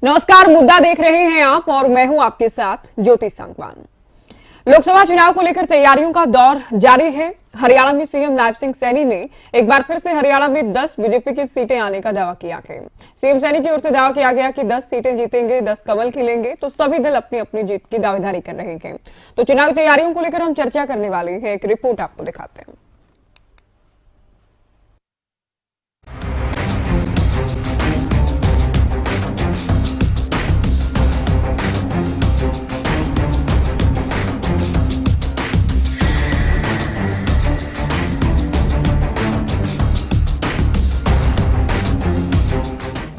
नमस्कार, मुद्दा देख रहे हैं आप और मैं हूं आपके साथ ज्योति संगवान। लोकसभा चुनाव को लेकर तैयारियों का दौर जारी है। हरियाणा में सीएम नायब सिंह सैनी ने एक बार फिर से हरियाणा में 10 बीजेपी की सीटें आने का दावा किया है। सीएम सैनी की ओर से दावा किया गया कि 10 सीटें जीतेंगे, 10 कमल खिलेंगे। तो सभी दल अपनी अपनी जीत की दावेदारी कर रहे हैं। तो चुनावी तैयारियों को लेकर हम चर्चा करने वाले हैं। एक रिपोर्ट आपको दिखाते हैं।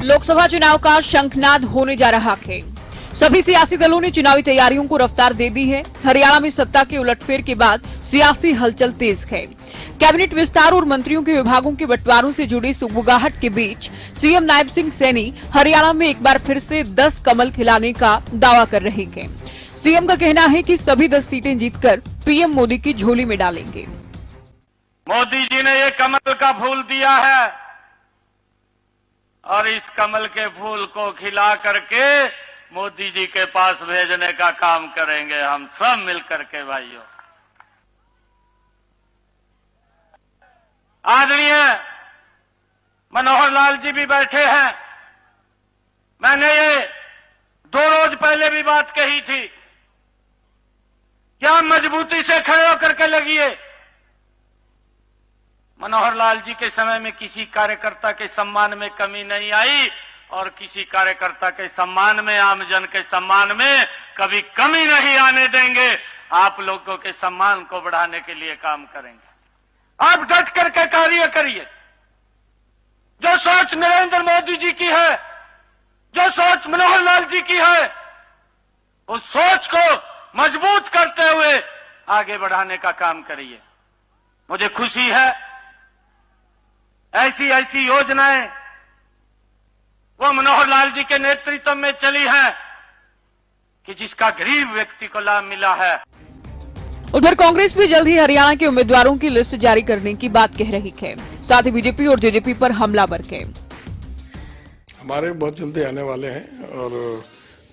लोकसभा चुनाव का शंखनाद होने जा रहा है। सभी सियासी दलों ने चुनावी तैयारियों को रफ्तार दे दी है। हरियाणा में सत्ता के उलटफेर के बाद सियासी हलचल तेज है। कैबिनेट विस्तार और मंत्रियों के विभागों के बंटवारों से जुड़ी सुगबुगाहट के बीच सीएम नायब सिंह सैनी हरियाणा में एक बार फिर से 10 कमल खिलाने का दावा कर रहे हैं। सीएम का कहना है कि सभी 10 सीटें जीतकर पीएम मोदी की झोली में डालेंगे। मोदी जी ने ये कमल का फूल दिया है और इस कमल के फूल को खिला करके मोदी जी के पास भेजने का काम करेंगे हम सब मिलकर के भाइयों। आदरणीय मनोहर लाल जी भी बैठे हैं। मैंने ये 2 रोज पहले भी बात कही थी, क्या मजबूती से खड़े होकर के लगिए। मनोहर लाल जी के समय में किसी कार्यकर्ता के सम्मान में कमी नहीं आई और किसी कार्यकर्ता के सम्मान में, आमजन के सम्मान में कभी कमी नहीं आने देंगे। आप लोगों के सम्मान को बढ़ाने के लिए काम करेंगे। आप डट करके कार्य करिए। जो सोच नरेंद्र मोदी जी की है, जो सोच मनोहर लाल जी की है, उस सोच को मजबूत करते हुए आगे बढ़ाने का काम करिए। मुझे खुशी है ऐसी ऐसी योजनाएं वो मनोहर लाल जी के नेतृत्व में चली हैं कि जिसका गरीब व्यक्ति को लाभ मिला है। उधर कांग्रेस भी जल्द ही हरियाणा के उम्मीदवारों की लिस्ट जारी करने की बात कह रही है। साथ ही बीजेपी और जेजेपी पर हमलावर है। हमारे बहुत जल्दी आने वाले हैं और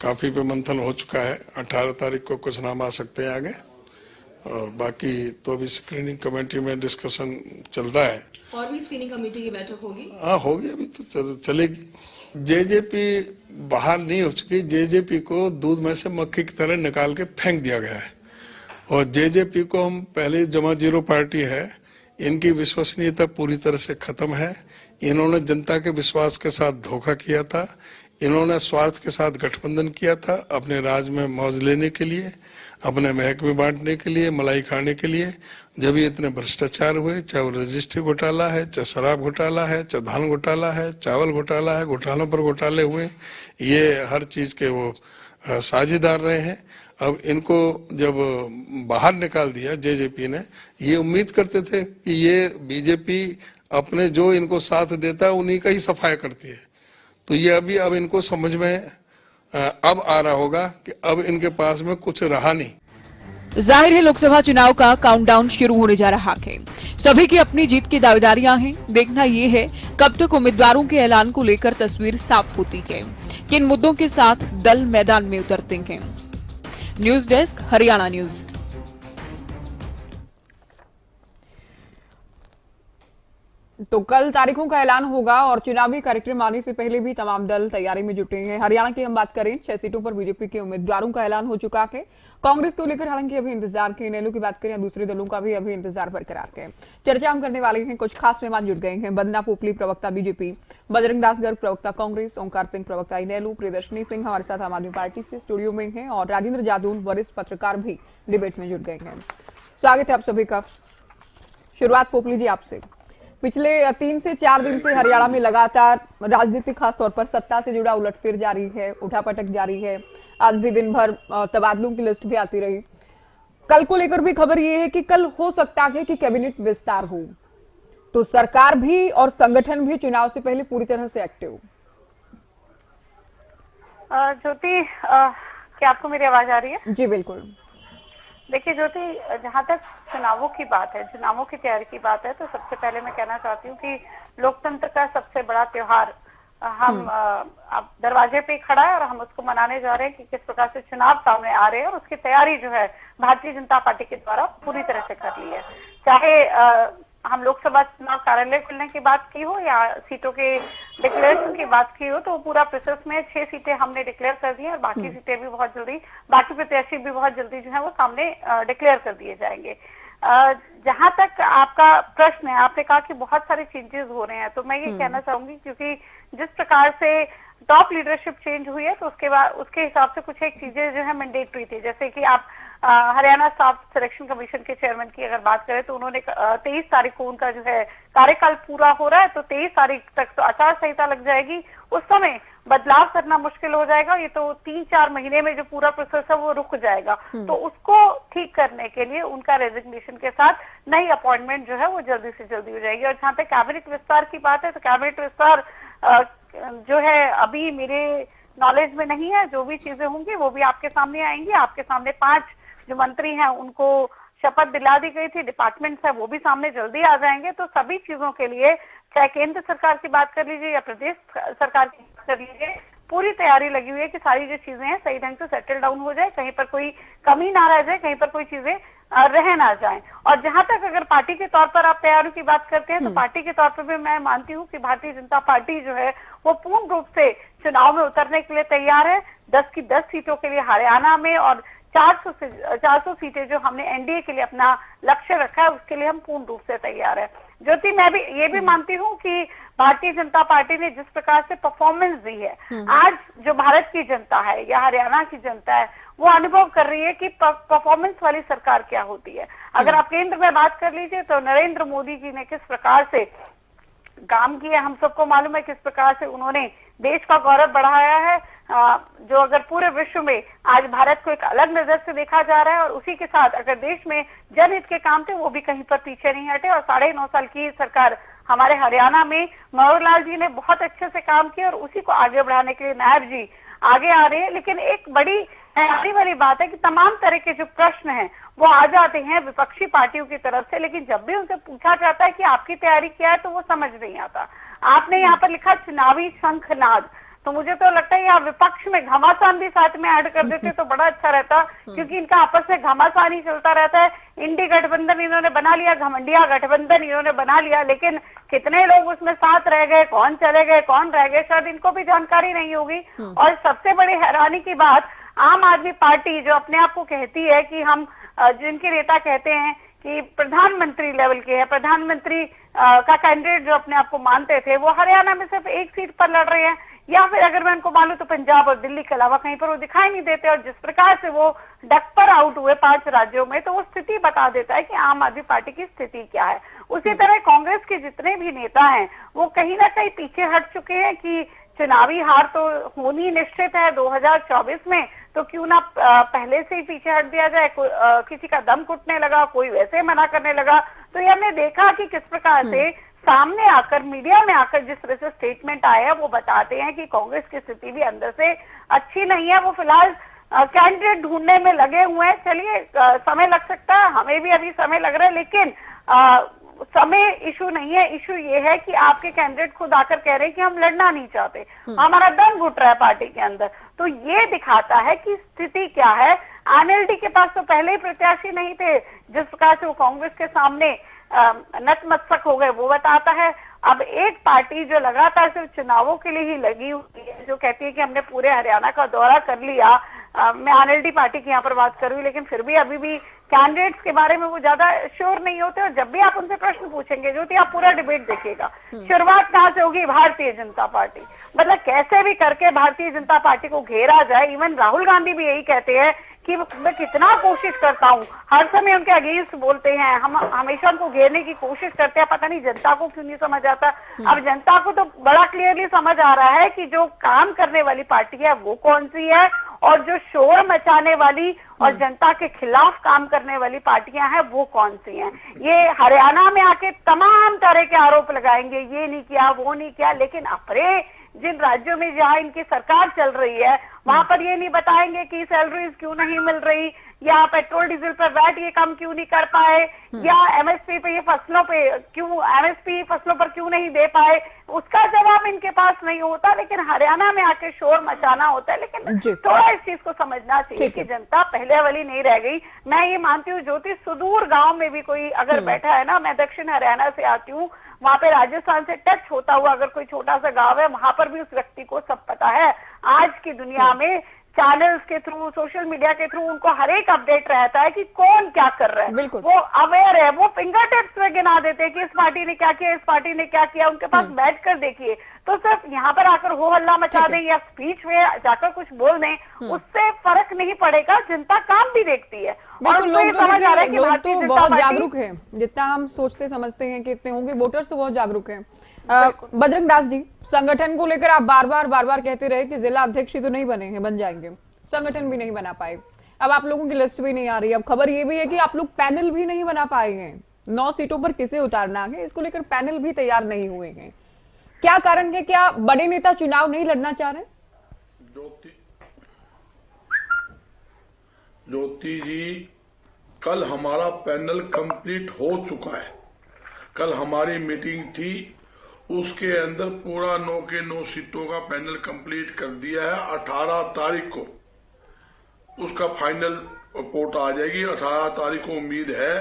काफी पे मंथन हो चुका है। 18 तारीख को कुछ नाम आ सकते हैं आगे और बाकी तो अभी स्क्रीनिंग कमेटी में डिस्कशन चल रहा है। और भी स्क्रीनिंग कमेटी की बैठक होगी? हाँ होगी, अभी तो चलेगी। जेजेपी बाहर नहीं हो चुकी। जेजेपी को दूध में से मक्खी की तरह निकाल के फेंक दिया गया है और जेजेपी को हम पहले जमा जीरो पार्टी है, इनकी विश्वसनीयता पूरी तरह से खत्म है। इन्होंने जनता के विश्वास के साथ धोखा किया था। इन्होंने स्वार्थ के साथ गठबंधन किया था अपने राज में मौज लेने के लिए, अपने महकमे बांटने के लिए, मलाई खाने के लिए। जब ये इतने भ्रष्टाचार हुए, चाहे वो रजिस्ट्री घोटाला है, चाहे शराब घोटाला है, चाहे धान घोटाला है, चावल घोटाला है, घोटालों पर घोटाले हुए, ये हर चीज के वो साझेदार रहे हैं। अब इनको जब बाहर निकाल दिया जेजेपी ने, ये उम्मीद करते थे कि ये बीजेपी अपने जो इनको साथ देता है उन्हीं का ही सफाया करती है। तो ये अब इनको समझ में अब आ रहा होगा कि अब इनके पास में कुछ रहा नहीं। जाहिर है लोकसभा चुनाव का काउंटडाउन शुरू होने जा रहा है। सभी की अपनी जीत की दावेदारियां हैं। देखना ये है कब तक उम्मीदवारों के ऐलान को लेकर तस्वीर साफ होती है, किन मुद्दों के साथ दल मैदान में उतरते हैं। News desk, Haryana news. तो कल तारीखों का ऐलान होगा और चुनावी कार्यक्रम आने से पहले भी तमाम दल तैयारी में जुटे हैं। हरियाणा की हम बात करें, 6 सीटों पर बीजेपी के उम्मीदवारों का ऐलान हो चुका है। कांग्रेस को लेकर हालांकि अभी इंतजार है। नेहरू की बात करें, दूसरे दलों का भी अभी इंतजार बरकरार है। चर्चा हम करने वाले हैं। कुछ खास मेहमान जुट गए हैं। बंदना पोपली प्रवक्ता बीजेपी, बजरंग दास गर्ग प्रवक्ता कांग्रेस, ओंकार सिंह प्रवक्ता इनेलो, प्रियदर्शनी सिंह हमारे साथ आम आदमी पार्टी से स्टूडियो में है और राजेंद्र जादून वरिष्ठ पत्रकार भी डिबेट में जुट गए हैं। स्वागत है आप सभी का। शुरुआत पोपली जी आपसे। पिछले 3 से 4 दिन से हरियाणा में लगातार राजनीतिक खासतौर पर सत्ता से जुड़ा उलटफेर जारी है, उठापटक जारी है। आज भी दिन भर तबादलों की लिस्ट भी आती रही। कल को लेकर भी खबर ये है कि कल हो सकता है कि कैबिनेट विस्तार हो, तो सरकार भी और संगठन भी चुनाव से पहले पूरी तरह से एक्टिव। ज्योति, क्या आपको मेरी आवाज आ रही है? जी बिल्कुल। देखिए ज्योति, जहाँ तक चुनावों की बात है, चुनावों की तैयारी की बात है, तो सबसे पहले मैं कहना चाहती हूँ कि लोकतंत्र का सबसे बड़ा त्योहार हम अब दरवाजे पे खड़ा है और हम उसको मनाने जा रहे हैं कि किस प्रकार से चुनाव सामने आ रहे हैं, और उसकी तैयारी जो है भारतीय जनता पार्टी के द्वारा पूरी तरह से कर ली है। चाहे हम लोकसभा चुनाव कार्यालय खुलने की बात की हो या सीटों के डिक्लेरेशन की बात की हो, तो पूरा प्रोसेस में 6 सीटें हमने डिक्लेयर कर दी है और बाकी सीटें भी बहुत जल्दी, बाकी प्रत्याशी भी बहुत जल्दी जो है वो सामने डिक्लेयर कर दिए जाएंगे। जहां तक आपका प्रश्न है, आपने कहा कि बहुत सारे चेंजेस हो रहे हैं, तो मैं ये कहना चाहूंगी क्योंकि जिस प्रकार से टॉप लीडरशिप चेंज हुई है, तो उसके बाद उसके हिसाब से कुछ एक चीजें जो है मैंडेटरी थी। जैसे कि आप हरियाणा स्टाफ सिलेक्शन कमीशन के चेयरमैन की अगर बात करें, तो उन्होंने 23 तारीख को उनका जो है कार्यकाल पूरा हो रहा है, तो 23 तारीख तक तो आचार संहिता लग जाएगी। उस समय बदलाव करना मुश्किल हो जाएगा, ये तो 3-4 महीने में जो पूरा प्रोसेस है वो रुक जाएगा। तो उसको ठीक करने के लिए उनका रेजिग्नेशन के साथ नई अपॉइंटमेंट जो है वो जल्दी से जल्दी हो जाएगी। और जहां तक कैबिनेट विस्तार की बात है, तो कैबिनेट विस्तार जो है अभी मेरे नॉलेज में नहीं है। जो भी चीजें होंगी वो भी आपके सामने आएंगी। आपके सामने 5 जो मंत्री हैं उनको शपथ दिला दी गई थी, डिपार्टमेंट्स है वो भी सामने जल्दी आ जाएंगे। तो सभी चीजों के लिए, चाहे केंद्र सरकार की बात कर लीजिए या प्रदेश सरकार की बात कर लीजिए, पूरी तैयारी लगी हुई है कि सारी जो चीजें हैं सही ढंग से सेटल डाउन हो जाए, कहीं पर कोई कमी ना रह जाए, कहीं पर कोई चीजें रह ना जाए। और जहां तक अगर पार्टी के तौर पर आप तैयारी की बात करते हैं, तो पार्टी के तौर पर भी मैं मानती हूँ कि भारतीय जनता पार्टी जो है वो पूर्ण रूप से चुनाव में उतरने के लिए तैयार है। 10 की 10 सीटों के लिए हरियाणा में और 400 सीटें जो हमने एनडीए के लिए अपना लक्ष्य रखा है, उसके लिए हम पूर्ण रूप से तैयार है। ज्योति, मैं भी ये भी मानती हूँ कि भारतीय जनता पार्टी ने जिस प्रकार से परफॉर्मेंस दी है, आज जो भारत की जनता है या हरियाणा की जनता है वो अनुभव कर रही है कि परफॉर्मेंस वाली सरकार क्या होती है। अगर आप केंद्र में बात कर लीजिए, तो नरेंद्र मोदी जी ने किस प्रकार से काम किया, हम सबको मालूम है किस प्रकार से उन्होंने देश का गौरव बढ़ाया है। जो अगर पूरे विश्व में आज भारत को एक अलग नजर से देखा जा रहा है, और उसी के साथ अगर देश में जनहित के काम थे वो भी कहीं पर पीछे नहीं हटे। और 9.5 साल की सरकार हमारे हरियाणा में मनोहर लाल जी ने बहुत अच्छे से काम किया, और उसी को आगे बढ़ाने के लिए नायब जी आगे आ रहे हैं। लेकिन एक बड़ी हैरानी वाली बात है कि तमाम तरह के जो प्रश्न हैं वो आ जाते हैं विपक्षी पार्टियों की तरफ से, लेकिन जब भी उनसे पूछा जाता है कि आपकी तैयारी क्या है, तो वो समझ नहीं आता। आपने यहाँ पर लिखा चुनावी शंखनाद, तो मुझे तो लगता है यहाँ विपक्ष में घमासान भी साथ में ऐड कर देते तो बड़ा अच्छा रहता, क्योंकि इनका आपस में घमासान ही चलता रहता है। इंडी गठबंधन इन्होंने बना लिया, घमंडिया गठबंधन इन्होंने बना लिया, लेकिन कितने लोग उसमें साथ रह गए, कौन चले गए, कौन रह गए, शायद इनको भी जानकारी नहीं होगी। और सबसे बड़ी हैरानी की बात, आम आदमी पार्टी जो अपने आप को कहती है कि हम, जिनके नेता कहते हैं कि प्रधानमंत्री लेवल के है, प्रधानमंत्री का कैंडिडेट जो अपने आप को मानते थे, वो हरियाणा में सिर्फ 1 सीट पर लड़ रहे हैं, या फिर अगर मैं उनको मानूं तो पंजाब और दिल्ली के अलावा कहीं पर वो दिखाई नहीं देते। और जिस प्रकार से वो डक पर आउट हुए 5 राज्यों में, तो वो स्थिति बता देता है कि आम आदमी पार्टी की स्थिति क्या है। उसी तरह कांग्रेस के जितने भी नेता हैं वो कहीं ना कहीं पीछे हट चुके हैं कि चुनावी हार तो होनी निश्चित है 2024 में, तो क्यों ना पहले से ही पीछे हट दिया जाए। किसी का दम घुटने लगा, कोई वैसे मना करने लगा। तो ये हमने देखा कि किस प्रकार से सामने आकर, मीडिया में आकर जिस तरह से स्टेटमेंट आया, वो बताते हैं कि कांग्रेस की स्थिति भी अंदर से अच्छी नहीं है। वो फिलहाल कैंडिडेट ढूंढने में लगे हुए हैं। चलिए, समय लग सकता है, हमें भी अभी समय लग रहा है, लेकिन समय इशू नहीं है। इशू ये है कि आपके कैंडिडेट खुद आकर कह रहे हैं कि हम लड़ना नहीं चाहते, हमारा दम घुट रहा है पार्टी के अंदर। तो ये दिखाता है कि स्थिति क्या है। एनएलडी के पास तो पहले ही प्रत्याशी नहीं थे, जिस प्रकार से वो कांग्रेस के सामने नतमस्तक हो गए, वो बताता है। अब एक पार्टी जो लगातार सिर्फ चुनावों के लिए ही लगी हुई है, जो कहती है कि हमने पूरे हरियाणा का दौरा कर लिया, मैं एनएलडी पार्टी की यहाँ पर बात कर रही हूँ, लेकिन फिर भी अभी भी कैंडिडेट्स के बारे में वो ज्यादा श्योर नहीं होते। और जब भी आप उनसे प्रश्न पूछेंगे, ज्योति, आप पूरा डिबेट देखिएगा, शुरुआत कहाँ से होगी? भारतीय जनता पार्टी। मतलब कैसे भी करके भारतीय जनता पार्टी को घेरा जाए। इवन राहुल गांधी भी यही कहते हैं कि मैं कितना कोशिश करता हूँ, हर समय उनके अगेंस्ट बोलते हैं, हम हमेशा उनको घेरने की कोशिश करते हैं, पता नहीं जनता को क्यों नहीं समझ आता। अब जनता को तो बड़ा क्लियरली समझ आ रहा है कि जो काम करने वाली पार्टी है वो कौन सी है, और जो शोर मचाने वाली और जनता के खिलाफ काम करने वाली पार्टियां हैं वो कौन सी हैं। ये हरियाणा में आके तमाम तरह के आरोप लगाएंगे, ये नहीं किया, वो नहीं किया, लेकिन अपने जिन राज्यों में जहाँ इनकी सरकार चल रही है वहां पर ये नहीं बताएंगे कि सैलरीज क्यों नहीं मिल रही, या पेट्रोल डीजल पर वैट ये कम क्यों नहीं कर पाए, या एमएसपी पे ये फसलों पे क्यों, एमएसपी फसलों पर क्यों नहीं दे पाए, उसका जवाब इनके पास नहीं होता। लेकिन हरियाणा में आके शोर मचाना होता है। लेकिन थोड़ा इस चीज को समझना चाहिए कि जनता पहले वाली नहीं रह गई। मैं ये मानती हूँ ज्योति, सुदूर गांव में भी कोई अगर बैठा है ना, मैं दक्षिण हरियाणा से आती हूँ, वहां पे राजस्थान से टच होता हुआ अगर कोई छोटा सा गांव है, वहां पर भी उस व्यक्ति को सब पता है। आज की दुनिया में चैनल्स के थ्रू, सोशल मीडिया के थ्रू उनको हर एक अपडेट रहता है कि कौन क्या कर रहा है। वो अवेयर है, वो फिंगर टिप्स में गिना देते हैं कि इस पार्टी ने क्या किया, इस पार्टी ने क्या किया। उनके पास बैठ कर देखिए, तो सिर्फ यहाँ पर आकर हो हल्ला मचा दें या स्पीच में जाकर कुछ बोल दें, उससे फर्क नहीं पड़ेगा। जनता काम भी देखती है और उनको ये समझ आ रहा है कि भारतीय जनता बहुत पार्टी जागरूक है। जितना हम सोचते समझते हैं कि इतने होंगे, वोटर्स तो बहुत जागरूक हैं। बजरंग दास जी, संगठन को लेकर आप बार बार कहते रहे कि जिला अध्यक्ष ही तो नहीं बने हैं, बन जाएंगे, संगठन भी नहीं बना पाए। अब आप लोगों की लिस्ट भी नहीं आ रही। अब खबर ये भी है कि आप लोग पैनल भी नहीं बना पाए हैं। 9 सीटों पर किसे उतारना है, इसको लेकर पैनल भी तैयार नहीं हुए हैं। क्या कारण है? क्या बड़े नेता चुनाव नहीं लड़ना चाह रहे? ज्योति जी, कल हमारा पैनल कंप्लीट हो चुका है। कल हमारी मीटिंग थी, उसके अंदर पूरा 9 के 9 सीटों का पैनल कंप्लीट कर दिया है। 18 तारीख को उसका फाइनल रिपोर्ट आ जाएगी। 18 तारीख को उम्मीद है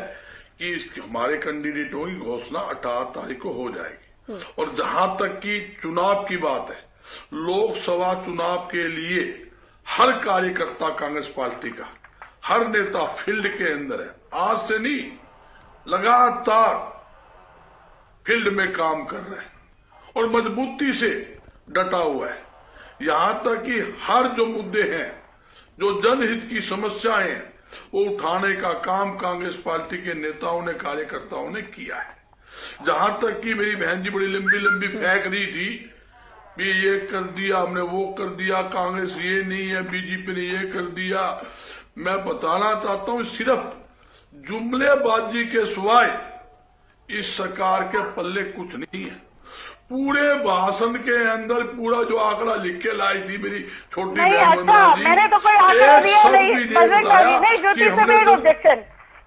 कि हमारे कैंडिडेटों की घोषणा 18 तारीख को हो जाएगी। और जहां तक की चुनाव की बात है, लोकसभा चुनाव के लिए हर कार्यकर्ता कांग्रेस पार्टी का, हर नेता फील्ड के अंदर है। आज से नहीं, लगातार फील्ड में काम कर रहे हैं और मजबूती से डटा हुआ है। यहां तक कि हर जो मुद्दे हैं, जो जनहित की समस्याएं हैं, वो उठाने का काम कांग्रेस पार्टी के नेताओं ने, कार्यकर्ताओं ने किया है। जहां तक कि मेरी बहन जी बड़ी लंबी लंबी फेंक रही थी, भी ये कर दिया हमने, वो कर दिया, कांग्रेस ये नहीं है, बीजेपी ने ये कर दिया। मैं बताना चाहता हूं, सिर्फ जुमलेबाजी के सिवाय इस सरकार के पल्ले कुछ नहीं है। पूरे भाषण के अंदर पूरा जो आंकड़ा लिख के लाई थी मेरी छोटी बहन वंदना जी, मैंने तो कोई आंकड़ा दिया नहीं।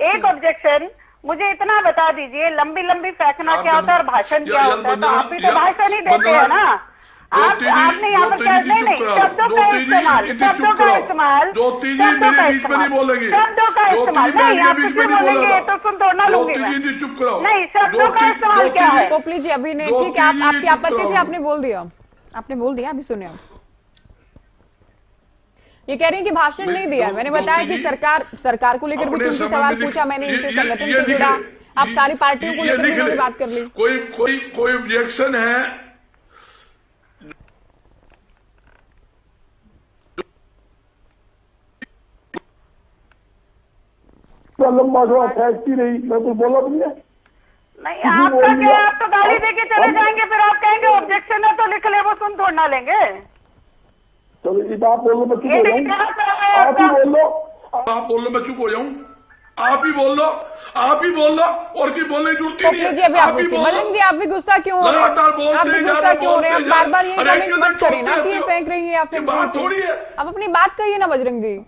एक ऑब्जेक्शन मुझे इतना बता दीजिए, लंबी लंबी फेंकना क्या होता है और भाषण क्या होता है? तो आप भी तो भाषण ही देते हैं ना। आपने यहाँ पर क्या, नहीं शब्दों का इस्तेमाल, शब्दों का इस्तेमाल, शब्दों का इस्तेमाल, शब्दों का इस्तेमाल नहीं। आप कुछ भी बोलेंगे तो सुन तोड़ना लूंगी मैं। चुप कराओ। नहीं, शब्दों का इस्तेमाल क्या है? पोपली जी, अभी नहीं, ठीक है, आपकी आपत्ति थी, आपने बोल दिया, अभी सुने आप। ये कह रही हैं कि भाषण नहीं दिया। मैंने बताया कि सरकार को लेकर भी उनसे सवाल पूछा मैंने, इनसे संगठन से जुड़ा, आप सारी पार्टियों को लेकर इन्होंने बात कर ली। कोई ऑब्जेक्शन है? लंबा थोड़ा फेंकती रही, मैं कुछ बोला भी नहीं। नहीं, आपका क्या, आप तो गाली देके चले जाएंगे, फिर आप कहेंगे ऑब्जेक्शन है तो लिख ले, वो सुन तोड़ना लेंगे। चलो जी, आप बोल लो, मैं चुप हो जाऊँ। आप ही बोल लो, आप बोल लो, मैं चुप हो जाऊँ। आप ही बोल लो, आप ही बोल लो, और की बोलने की जरूरत नहीं है। आप ही बोल लो। आप भी गुस्सा क्यों हो रहे हैं? आप भी गुस्सा क्यों हो रहे हैं? बार बार ये कमेंट मत करें ना कि ये फेंक रही है या फेंक बात थोड़ी है। आप अपनी बात कहिए ना बजरंग जी,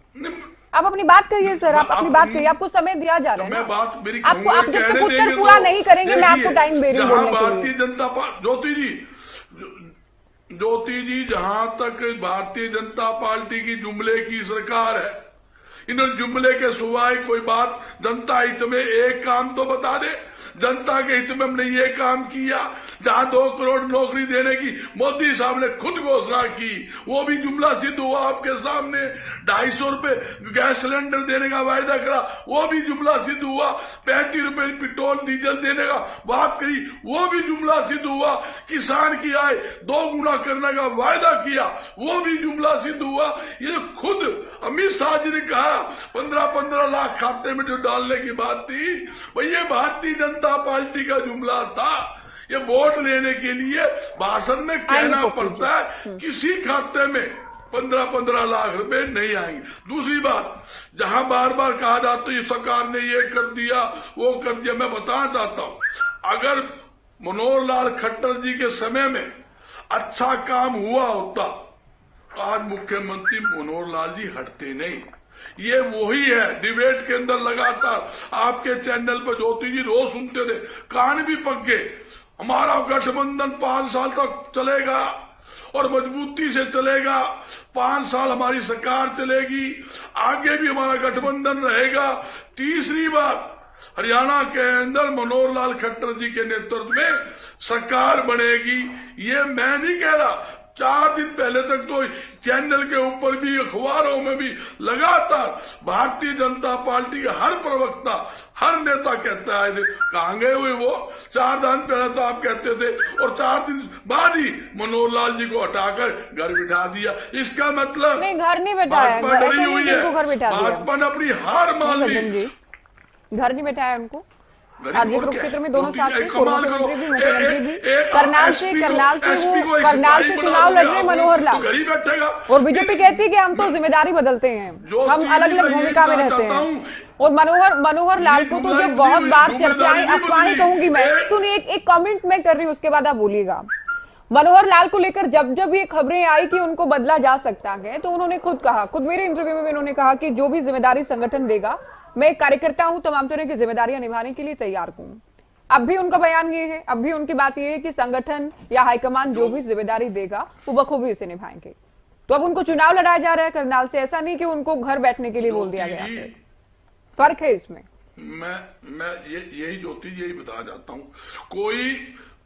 आप अपनी बात कहिए सर, आप अपनी बात कहिए। आपको समय दिया जा रहा है ना, आपको, आप जब तक उत्तर पूरा नहीं करेंगे मैं आपको टाइम दे रही हूँ बोलने के लिए। भारतीय जनता पार्टी, ज्योति जी, जहां तक भारतीय जनता पार्टी की जुमले की सरकार है, इन जुमले के सिवाय कोई बात, जनता हित में एक काम तो बता दे। जनता के हित में हमने ये काम किया, जहां 2 करोड़ नौकरी देने की मोदी साहब ने खुद घोषणा की, वो भी जुमला सिद्ध हुआ आपके सामने। 250 रुपए गैस सिलेंडर देने का वायदा करा, वो भी जुमला सिद्ध हुआ। 35 रुपए पेट्रोल डीजल देने का बात करी, वो भी जुमला सिद्ध हुआ। किसान की आय 2 गुना करने का वायदा किया, वो भी जुमला सिद्ध हुआ। ये खुद अमित शाह जी ने कहा 15-15 लाख खाते में जो डालने की बात थी, भाई ये भारतीय जनता पार्टी का जुमला था। ये वोट लेने के लिए भाषण में कहना पड़ता है, किसी खाते में 15-15 लाख रुपए नहीं आएंगे। दूसरी बात, जहां बार बार कहा जाता है ये सरकार ने ये कर दिया, वो कर दिया, मैं बताना चाहता हूं, अगर मनोहर लाल खट्टर जी के समय में अच्छा काम हुआ होता, आज मुख्यमंत्री मनोहर लाल जी हटते नहीं। ये वही है, डिबेट के अंदर लगातार आपके चैनल पर ज्योति जी रोज सुनते थे, कान भी पक गए। हमारा गठबंधन 5 साल तक चलेगा और मजबूती से चलेगा, 5 साल हमारी सरकार चलेगी, आगे भी हमारा गठबंधन रहेगा। तीसरी बार हरियाणा के अंदर मनोहर लाल खट्टर जी के नेतृत्व में सरकार बनेगी। ये मैं नहीं कह रहा, 4 दिन पहले तक तो चैनल के ऊपर भी, अखबारों में भी लगातार भारतीय जनता पार्टी के हर प्रवक्ता, हर नेता कहता है, कहां गए हुए वो? 4 दिन पहले तो आप कहते थे और 4 दिन बाद ही मनोहर लाल जी को हटाकर घर बिठा दिया। इसका मतलब नहीं, घर नहीं बैठाया, भाजपा डरी हुई है, घर बिठा दिया। भाजपा ने अपनी हार मान ली। घर नहीं बैठाया उनको। गरीब आर्थिक और क्या क्षेत्र में है? दोनों साथ क्योंकि में, पूर्व कमाल मुख्यमंत्री करो, भी, मुख्यमंत्री भी, एक करनाल से एसपी को चुनाव लड़ रहे मनोहर लाल, घर ही बैठेगा। और बीजेपी कहती है कि हम तो जिम्मेदारी बदलते हैं, हम अलग अलग भूमिका में रहते हैं। और मनोहर लाल को तो जो बहुत बार चर्चाएं, अफवाहें कहूंगी मैं, सुनिए एक कमेंट मैं कर रही हूँ, उसके बाद आप बोलिएगा। मनोहर लाल को लेकर जब जब ये खबरें आई कि उनको बदला जा सकता है, तो उन्होंने खुद कहा, खुद मेरे इंटरव्यू में उन्होंने कहा कि जो भी जिम्मेदारी संगठन देगा, मैं एक कार्यकर्ता हूं, तमाम तरह की जिम्मेदारियां निभाने के लिए तैयार हूं। अब भी उनका बयान ये है, अब भी उनकी बात ये है कि संगठन या हाईकमान जो भी जिम्मेदारी देगा वो बखूबी इसे निभाएंगे। तो अब उनको चुनाव लड़ाया जा रहा है करनाल से, ऐसा नहीं कि उनको घर बैठने के लिए बोल दिया गया है। फर्क है इसमें। मैं यही ज्योति यही बताना चाहता हूं, कोई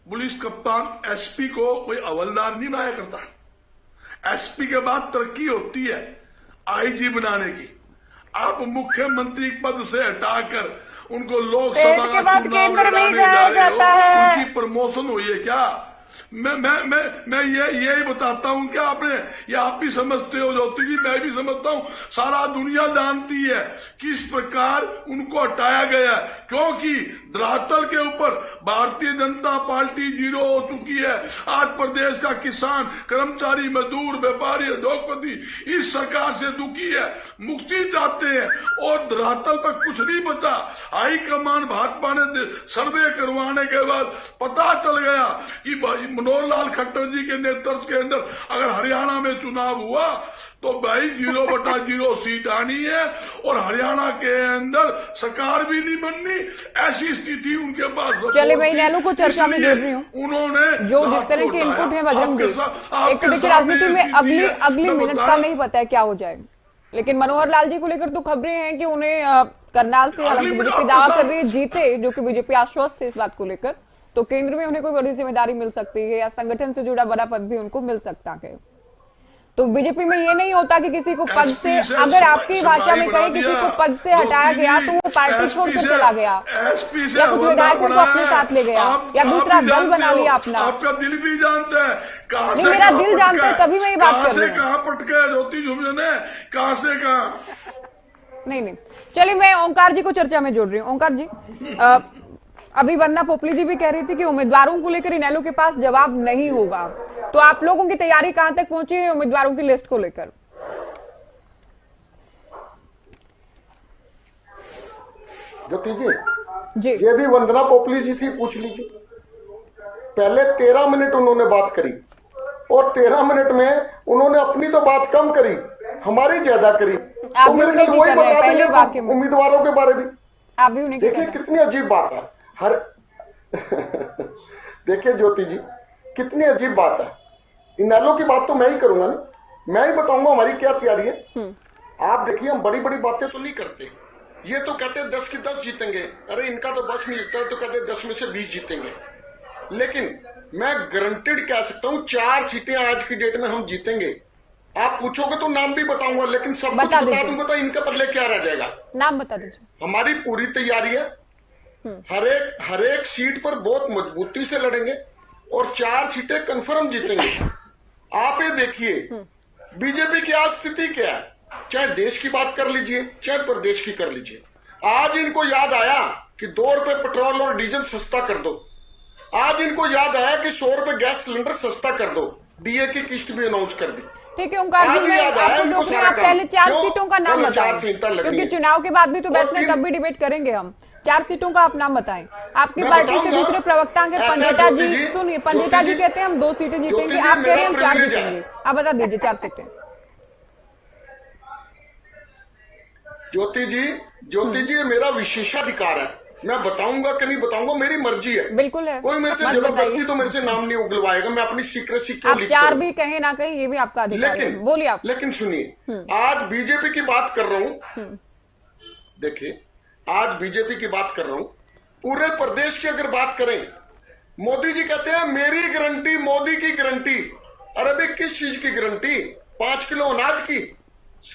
पुलिस कप्तान एसपी को कोई हवलदार नहीं बनाया करता। एसपी के बाद तरक्की होती है आईजी बनाने की। आप मुख्यमंत्री पद से हटाकर उनको लोकसभा का चुनाव लड़ाने जा रहे हो, उनकी प्रमोशन हुई है क्या? मैं यही बताता हूं कि आपने, ये आप भी समझते हो ज्योति जी, मैं भी समझता हूं, सारा दुनिया जानती है किस प्रकार उनको हटाया गया, क्योंकि धरातल के ऊपर भारतीय जनता पार्टी जीरो हो चुकी है। आज प्रदेश का किसान, कर्मचारी, मजदूर, व्यापारी, उद्योगपति इस सरकार से दुखी है, मुक्ति चाहते हैं, और धरातल पर कुछ नहीं बचा। हाईकमान भाजपा ने सर्वे करवाने के बाद पता चल गया कि मनोहर लाल खट्टर जी के नेतृत्व के अंदर अगर हरियाणा में चुनाव हुआ तो भाई 0/0 सीट आनी है, और हरियाणा के अंदर सरकार भी नहीं बननी, ऐसी स्थिति उनके पास। चलिए मैं इनेलो को चर्चा में जोड़ रही हूँ। उन्होंने जो जिस तरह के इनपुट है बजरंग जी, एक तो देखिए राजनीति में अगली मिनट का नहीं पता है क्या हो जाए, लेकिन मनोहर लाल जी को लेकर तो खबरें हैं कि उन्हें करनाल से, हालांकि बीजेपी दावा कर रही है जीते, जो कि बीजेपी आश्वस्त है इस बात को लेकर, तो केंद्र में उन्हें कोई बड़ी जिम्मेदारी मिल सकती है या संगठन से जुड़ा बड़ा पद भी उनको मिल सकता है। तो बीजेपी में ये नहीं होता कि किसी को पद से, अगर आपकी भाषा में कहें किसी को पद से हटाया गया तो वो पार्टी छोड़कर चला गया, या कुछ विधायकों को अपने साथ ले गया, या दूसरा दल बना लिया अपना। आपका दिल भी जानता है, कहां नहीं मेरा दिल जानता है, तभी मैं ये बात कर रही हूँ। कहां पटके ज्योति झुमने, कहां से कहां। नहीं, चलिए मैं ओंकार जी को चर्चा में जोड़ रही हूँ। ओंकार जी, अभी वंदना पोपली जी भी कह रही थी कि उम्मीदवारों को लेकर इनेलो के पास जवाब नहीं होगा, तो आप लोगों की तैयारी कहां तक पहुंची है उम्मीदवारों की लिस्ट को लेकर? ज्योति जी, ये भी वंदना पोपली जी से पूछ लीजिए। पहले 13 मिनट उन्होंने बात करी, और 13 मिनट में उन्होंने अपनी तो बात कम करी, हमारी ज्यादा करी। तो मेरे ख्याल वही बता देंगे उम्मीदवारों के बारे में। आप भी उन्हें देखिए कितनी अजीब बात है, हर देखिए ज्योति जी कितनी अजीब बात है। इनेलो की बात तो मैं ही करूंगा ना, मैं ही बताऊंगा हमारी क्या तैयारी है। आप देखिए हम बड़ी बड़ी बातें तो नहीं करते, ये तो कहते हैं 10 की 10 जीतेंगे, अरे इनका तो बस नहीं जीतता, तो कहते हैं 10 में से 20 जीतेंगे। लेकिन मैं गारंटेड कह सकता हूं 4 सीटें आज की डेट में हम जीतेंगे। आप पूछोगे तो नाम भी बताऊंगा, लेकिन सब कुछ बता दूंगा तो इनके पल्ले क्या रह जाएगा। नाम बता दीजिए। हमारी पूरी तैयारी है, हर एक सीट पर बहुत मजबूती से लड़ेंगे और 4 सीटें कंफर्म जीतेंगे। आप ये देखिए बीजेपी की आज स्थिति क्या है, चाहे देश की बात कर लीजिए चाहे प्रदेश की कर लीजिए। आज इनको याद आया कि 2 रुपए पेट्रोल और डीजल सस्ता कर दो, आज इनको याद आया कि 100 रुपए गैस सिलेंडर सस्ता कर दो, डीए की किस्त भी अनाउंस कर दी। ठीक है ओंकार जी, मैं आपको रोक रही हूं, आप पहले 4 सीटों का नाम बताएं, क्योंकि चुनाव के बाद भी तो बैठने तब भी डिबेट करेंगे हम। 4 सीटों का आप नाम बताएं। आपकी मैं पार्टी से बताऊंगा। दूसरे प्रवक्ता के ऐसा पंडिता ज्योति जी, जी, सुनिए, पंडिता ज्योति जी जी, कहते हैं हम 2 सीटें जीतेंगे, ज्योति जी, आप कह रहे हैं हम मेरा 4 privilege है। जीतेंगे। आप बता दीजिए 4 सीटें। ज्योति जी ये मेरा विशेषाधिकार है, मैं बताऊंगा कि नहीं बताऊंगा मेरी मर्जी है। बिल्कुल है, कोई मेरे से मत जबरदस्ती बताइए। तो मेरे से नाम नहीं उगलवाएगा, मैं अपनी सीक्रेसी क्यों आप लीक 4 करूं? भी कहें ना कहें ये भी आपका अधिकार है, लेकिन बोलिए आप। लेकिन सुनिए, आज बीजेपी की बात कर रहा हूं। देखिए, आज बीजेपी की बात कर रहा हूं, पूरे प्रदेश की अगर बात करें, मोदी जी कहते हैं मेरी गारंटी, मोदी की गारंटी। अरे भाई किस चीज की गारंटी? 5 किलो अनाज की?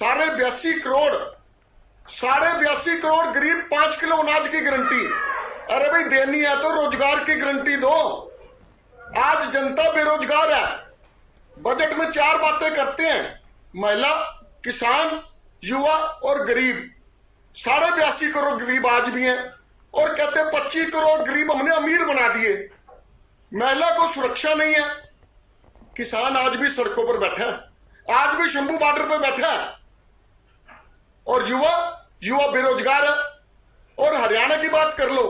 82 करोड़ गरीब 5 किलो अनाज की गारंटी। अरे भाई देनी है तो रोजगार की गारंटी दो। आज जनता बेरोजगार है, बजट में 4 बातें करते हैं, महिला, किसान, युवा और गरीब। 82 करोड़ गरीब आज भी हैं और कहते हैं 25 करोड़ गरीब हमने अमीर बना दिए। महिला को सुरक्षा नहीं है, किसान आज भी सड़कों पर बैठा है, आज भी शंभू बॉर्डर पर बैठा है, और युवा बेरोजगार है। और हरियाणा की बात कर लो,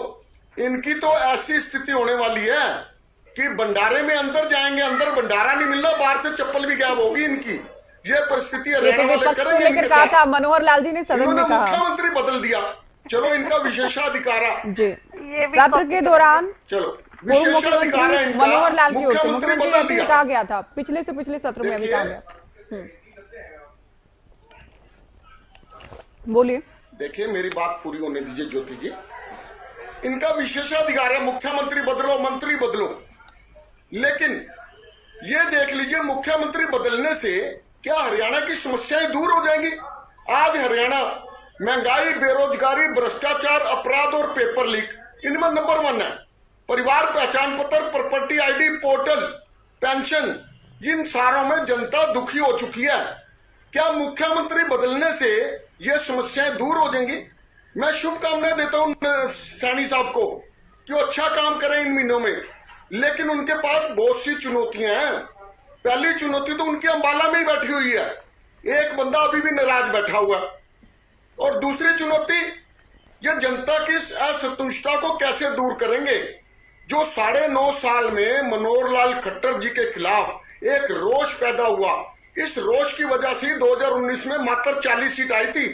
इनकी तो ऐसी स्थिति होने वाली है कि भंडारे में अंदर जाएंगे, अंदर भंडारा नहीं मिलना, बाहर से चप्पल भी गायब होगी इनकी। ये परिस्थिति ये तो हरियाणा वाले विपक्ष को करेंगे लेकर इनके कहा साथ। था, मनोहर लाल जी ने सदन में इन्होंने कहा। मुख्यमंत्री बदल दिया, चलो इनका विशेषाधिकार है। जी, ये भी सत्र के दौरान चलो पूर्व विशेषाधिकार है मुख्यमंत्री इनका, मनोहर लाल की ओर से मुख्यमंत्री बदल कहते दिया। कहा गया था, पिछले सत्र में अभी देखिए, कहा गया। बोलिए। देखिए मेरी बात पूरी होने दीजिए ज्योति जी। इनका विशेषाधिकार है, मुख्यमंत्री बदलो, मंत्री बदलो, लेकिन ये देख लीजिए मुख्यमंत्री बदलने से क्या हरियाणा की समस्याएं दूर हो जाएंगी? आज हरियाणा महंगाई, बेरोजगारी, भ्रष्टाचार, अपराध और पेपर लीक इनमें नंबर 1 है। परिवार पहचान पत्र, प्रॉपर्टी आईडी, पोर्टल, पेंशन, इन सारों में जनता दुखी हो चुकी है। क्या मुख्यमंत्री बदलने से ये समस्याएं दूर हो जाएंगी? मैं शुभकामनाएं देता हूं सैनी साहब को कि वो अच्छा काम करें इन महीनों में, लेकिन उनके पास बहुत सी चुनौतियां हैं। पहली चुनौती तो उनकी अंबाला में ही बैठी हुई है, एक बंदा अभी भी नाराज बैठा हुआ है। और दूसरी चुनौती, ये जनता की असंतुष्टता को कैसे दूर करेंगे? जो 9.5 साल में मनोहर लाल खट्टर जी के खिलाफ एक रोष पैदा हुआ, इस रोष की वजह से 2019 में मात्र 40 सीट आई थी।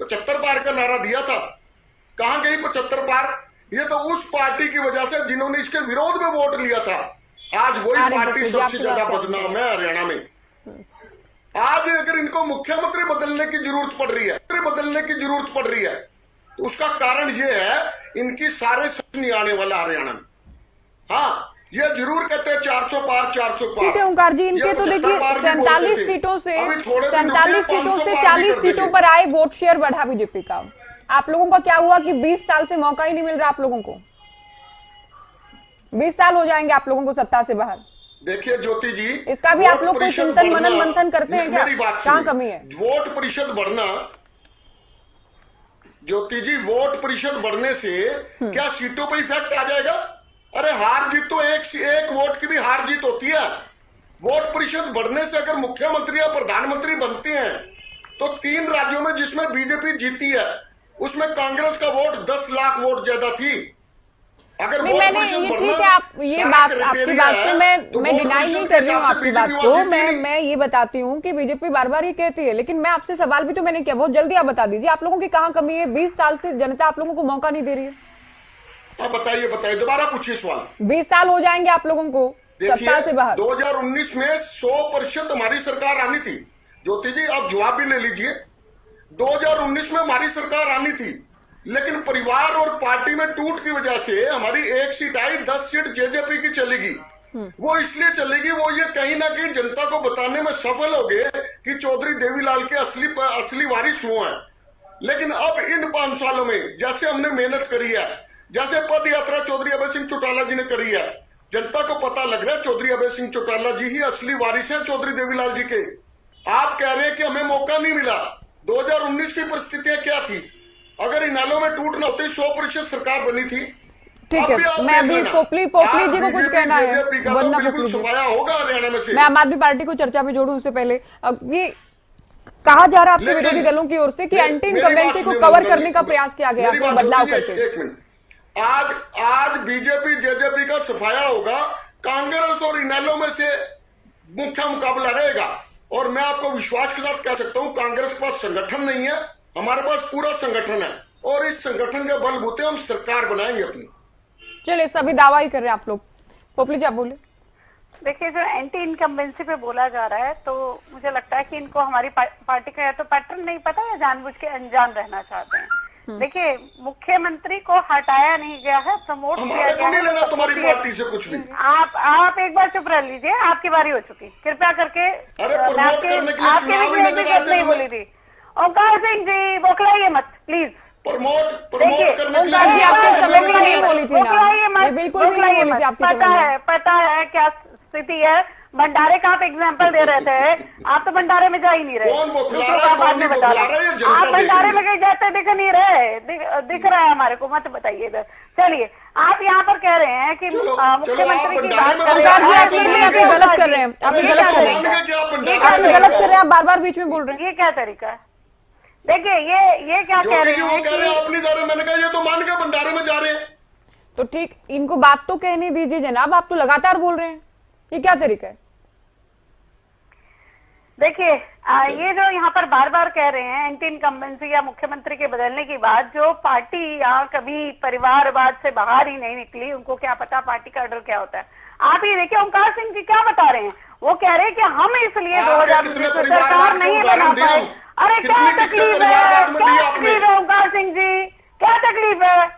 75 पार का नारा दिया था, कहां गई 75 पार? ये तो उस पार्टी की वजह से जिन्होंने इसके विरोध में वोट लिया था। आज वही पार्टी सबसे ज्यादा बदनाम है हरियाणा में। आज अगर इनको मुख्यमंत्री बदलने की जरूरत पड़ रही है, तो उसका कारण ये है इनकी सारे समझ नहीं आने वाला हरियाणा में। हाँ, ये जरूर कहते हैं 400 पार। ठीक है ओंकार जी, इनके तो देखिए 47 सीटों से 40 सीटों पर आए वोट शेयर बढ़ा बीजेपी का। आप लोगों का क्या हुआ कि 20 साल से मौका ही नहीं मिल रहा आप लोगों को? 20 साल हो जाएंगे आप लोगों को सत्ता से बाहर। देखिए ज्योति जी, इसका भी आप लोग कोई चिंतन मनन मंथन करते हैं क्या? कहाँ कमी है? वोट प्रतिशत बढ़ना, ज्योति जी, वोट प्रतिशत बढ़ने से क्या सीटों पर इफेक्ट आ जाएगा? अरे हार जीत तो एक वोट की भी हार जीत होती है। वोट प्रतिशत बढ़ने से अगर मुख्यमंत्री या प्रधानमंत्री बनते हैं तो 3 राज्यों में जिसमें बीजेपी जीती है उसमें कांग्रेस का वोट 10 लाख वोट ज्यादा थी। अगर नहीं, मैंने ये ठीक है, आप ये बात आपकी बात से मैं डिनाई नहीं कर रही हूँ आपकी बात को। मैं ये बताती हूँ कि बीजेपी बार बार ही कहती है, लेकिन मैं आपसे सवाल भी तो मैंने किया, बहुत जल्दी आप बता दीजिए आप लोगों की कहाँ कमी है? 20 साल से जनता आप लोगों को मौका नहीं दे रही है। बताइए दोबारा पूछिए सवाल। 20 साल हो जाएंगे आप लोगों को सत्ता से बाहर। 2019 में 100% हमारी सरकार आनी थी। ज्योति जी आप जवाब भी ले लीजिए, 2019 में हमारी सरकार आनी थी, लेकिन परिवार और पार्टी में टूट की वजह से हमारी 1 सीट आई, 10 सीट जेजेपी की चलेगी। वो इसलिए चलेगी, वो ये कहीं ना कहीं जनता को बताने में सफल हो गए कि चौधरी देवीलाल के असली वारिस वो हैं। लेकिन अब इन 5 सालों में जैसे हमने मेहनत करी है, जैसे पद यात्रा चौधरी अभय सिंह चौटाला जी ने करी है, जनता को पता लग रहा है चौधरी अभय सिंह चौटाला जी ही असली वारिस हैं चौधरी देवीलाल जी के। आप कह रहे हैं कि हमें मौका नहीं मिला। 2019 की परिस्थितियां क्या थी? अगर इनालों में टूट न होती 100% सरकार बनी थी। ठीक है, मैं अभी पोपली जी को कुछ कहना है, वरना बिल्कुल सफाया होगा हरियाणा में से। मैं आम आदमी पार्टी को चर्चा में जोड़ूं उससे पहले, अब ये कहा जा रहा है आपके लेकिन- विरोधी दलों की ओर से कि मेरी- एंटी मेरी इनकम्बेंसी बात को सुनिए, कवर मनोज करने जी। का प्रयास किया गया, मेरी कोई बात बदलाव सुनिए, करके। एक मिनट। आज बीजेपी जेजेपी का सफाया होगा, कांग्रेस और इनेलो में से मुख्य मुकाबला रहेगा। और मैं आपको विश्वास के साथ कह सकता हूं, कांग्रेस के पास संगठन नहीं है, हमारे पास पूरा संगठन है और इस संगठन के बलबूते हम सरकार बनाएंगे अपनी। चलिए, सभी दावा ही कर रहे हैं आप लोग। पोपली जी, आप बोले। देखिए, जो एंटी इनकम्बेंसी पे बोला जा रहा है, तो मुझे लगता है कि इनको हमारी पार्टी का या तो पैटर्न नहीं पता या जानबूझ के अनजान रहना चाहते हैं। देखिए, मुख्यमंत्री को हटाया नहीं गया है, प्रमोट किया हमारे गया को नहीं लेना है। तुम्हारी पार्टी से कुछ भी। आप एक बार चुप रह लीजिए, आपकी बारी हो चुकी, कृपया करके। अरे, मैं प्रमोट आपके करने के लिए आपके चुनाव बीच ही में नजर भी आते नहीं तुम्हें। बोली थी। ओंकार सिंह जी, बौखलाइए मत प्लीज। प्रमोट देखिए, करने के ओंकार जी, लिए आपके समय में नहीं बोली थी ना। बौखलाइए मत, ये बिल्कुल भी नहीं बौखलाइए बोली थी मत। आपके समय में। पता है क्या स्थिति है। भंडारे का आप एग्जाम्पल दे रहे थे, आप तो भंडारे में जा ही नहीं रहे। कौन बौखला दूसरों रहा है, का बाद कौन में नहीं बता बौखला रहा। रहा है, ये जनता आप देख भंडारे रही में कहीं जाते दिख नहीं रहे, दिख रहा है हमारे को, मत बताइए इधर। चलिए, आप यहाँ पर कह रहे हैं कि चलो, मुख्यमंत्री आप की भंडारे बात में कर रहे ओंकार जी, हैं। आप ये गलत कर रहे हैं, आप ये गलत कर रहे हैं, आप ये गलत कर रहे हैं, आप बार-बार बीच में बोल रहे हैं। ये क्या तरीका है? देखिए, ये क्या कह रहे हैं कह रहे हैं कि आप नहीं जा रहे, मैंने कहा ये तो मान के भंडारे में जा रहे हैं। तो ठीक, इनको बात तो कहने दीजिए जनाब, आप तो लगातार बोल रहे हैं, ये क्या तरीका है? देखिए, ये जो यहाँ पर बार बार कह रहे हैं एंटी इनकम्बेंसी या मुख्यमंत्री के बदलने की बात, जो पार्टी यहाँ कभी परिवारवाद से बाहर ही नहीं निकली, उनको क्या पता पार्टी का ऑर्डर क्या होता है। आप ये देखिए, ओंकार सिंह जी क्या बता रहे हैं। वो कह रहे हैं कि हम इसलिए 2019 में सरकार नहीं बना पाए। अरे क्या तकलीफ है, क्या तकलीफ है ओंकार सिंह जी, क्या तकलीफ है?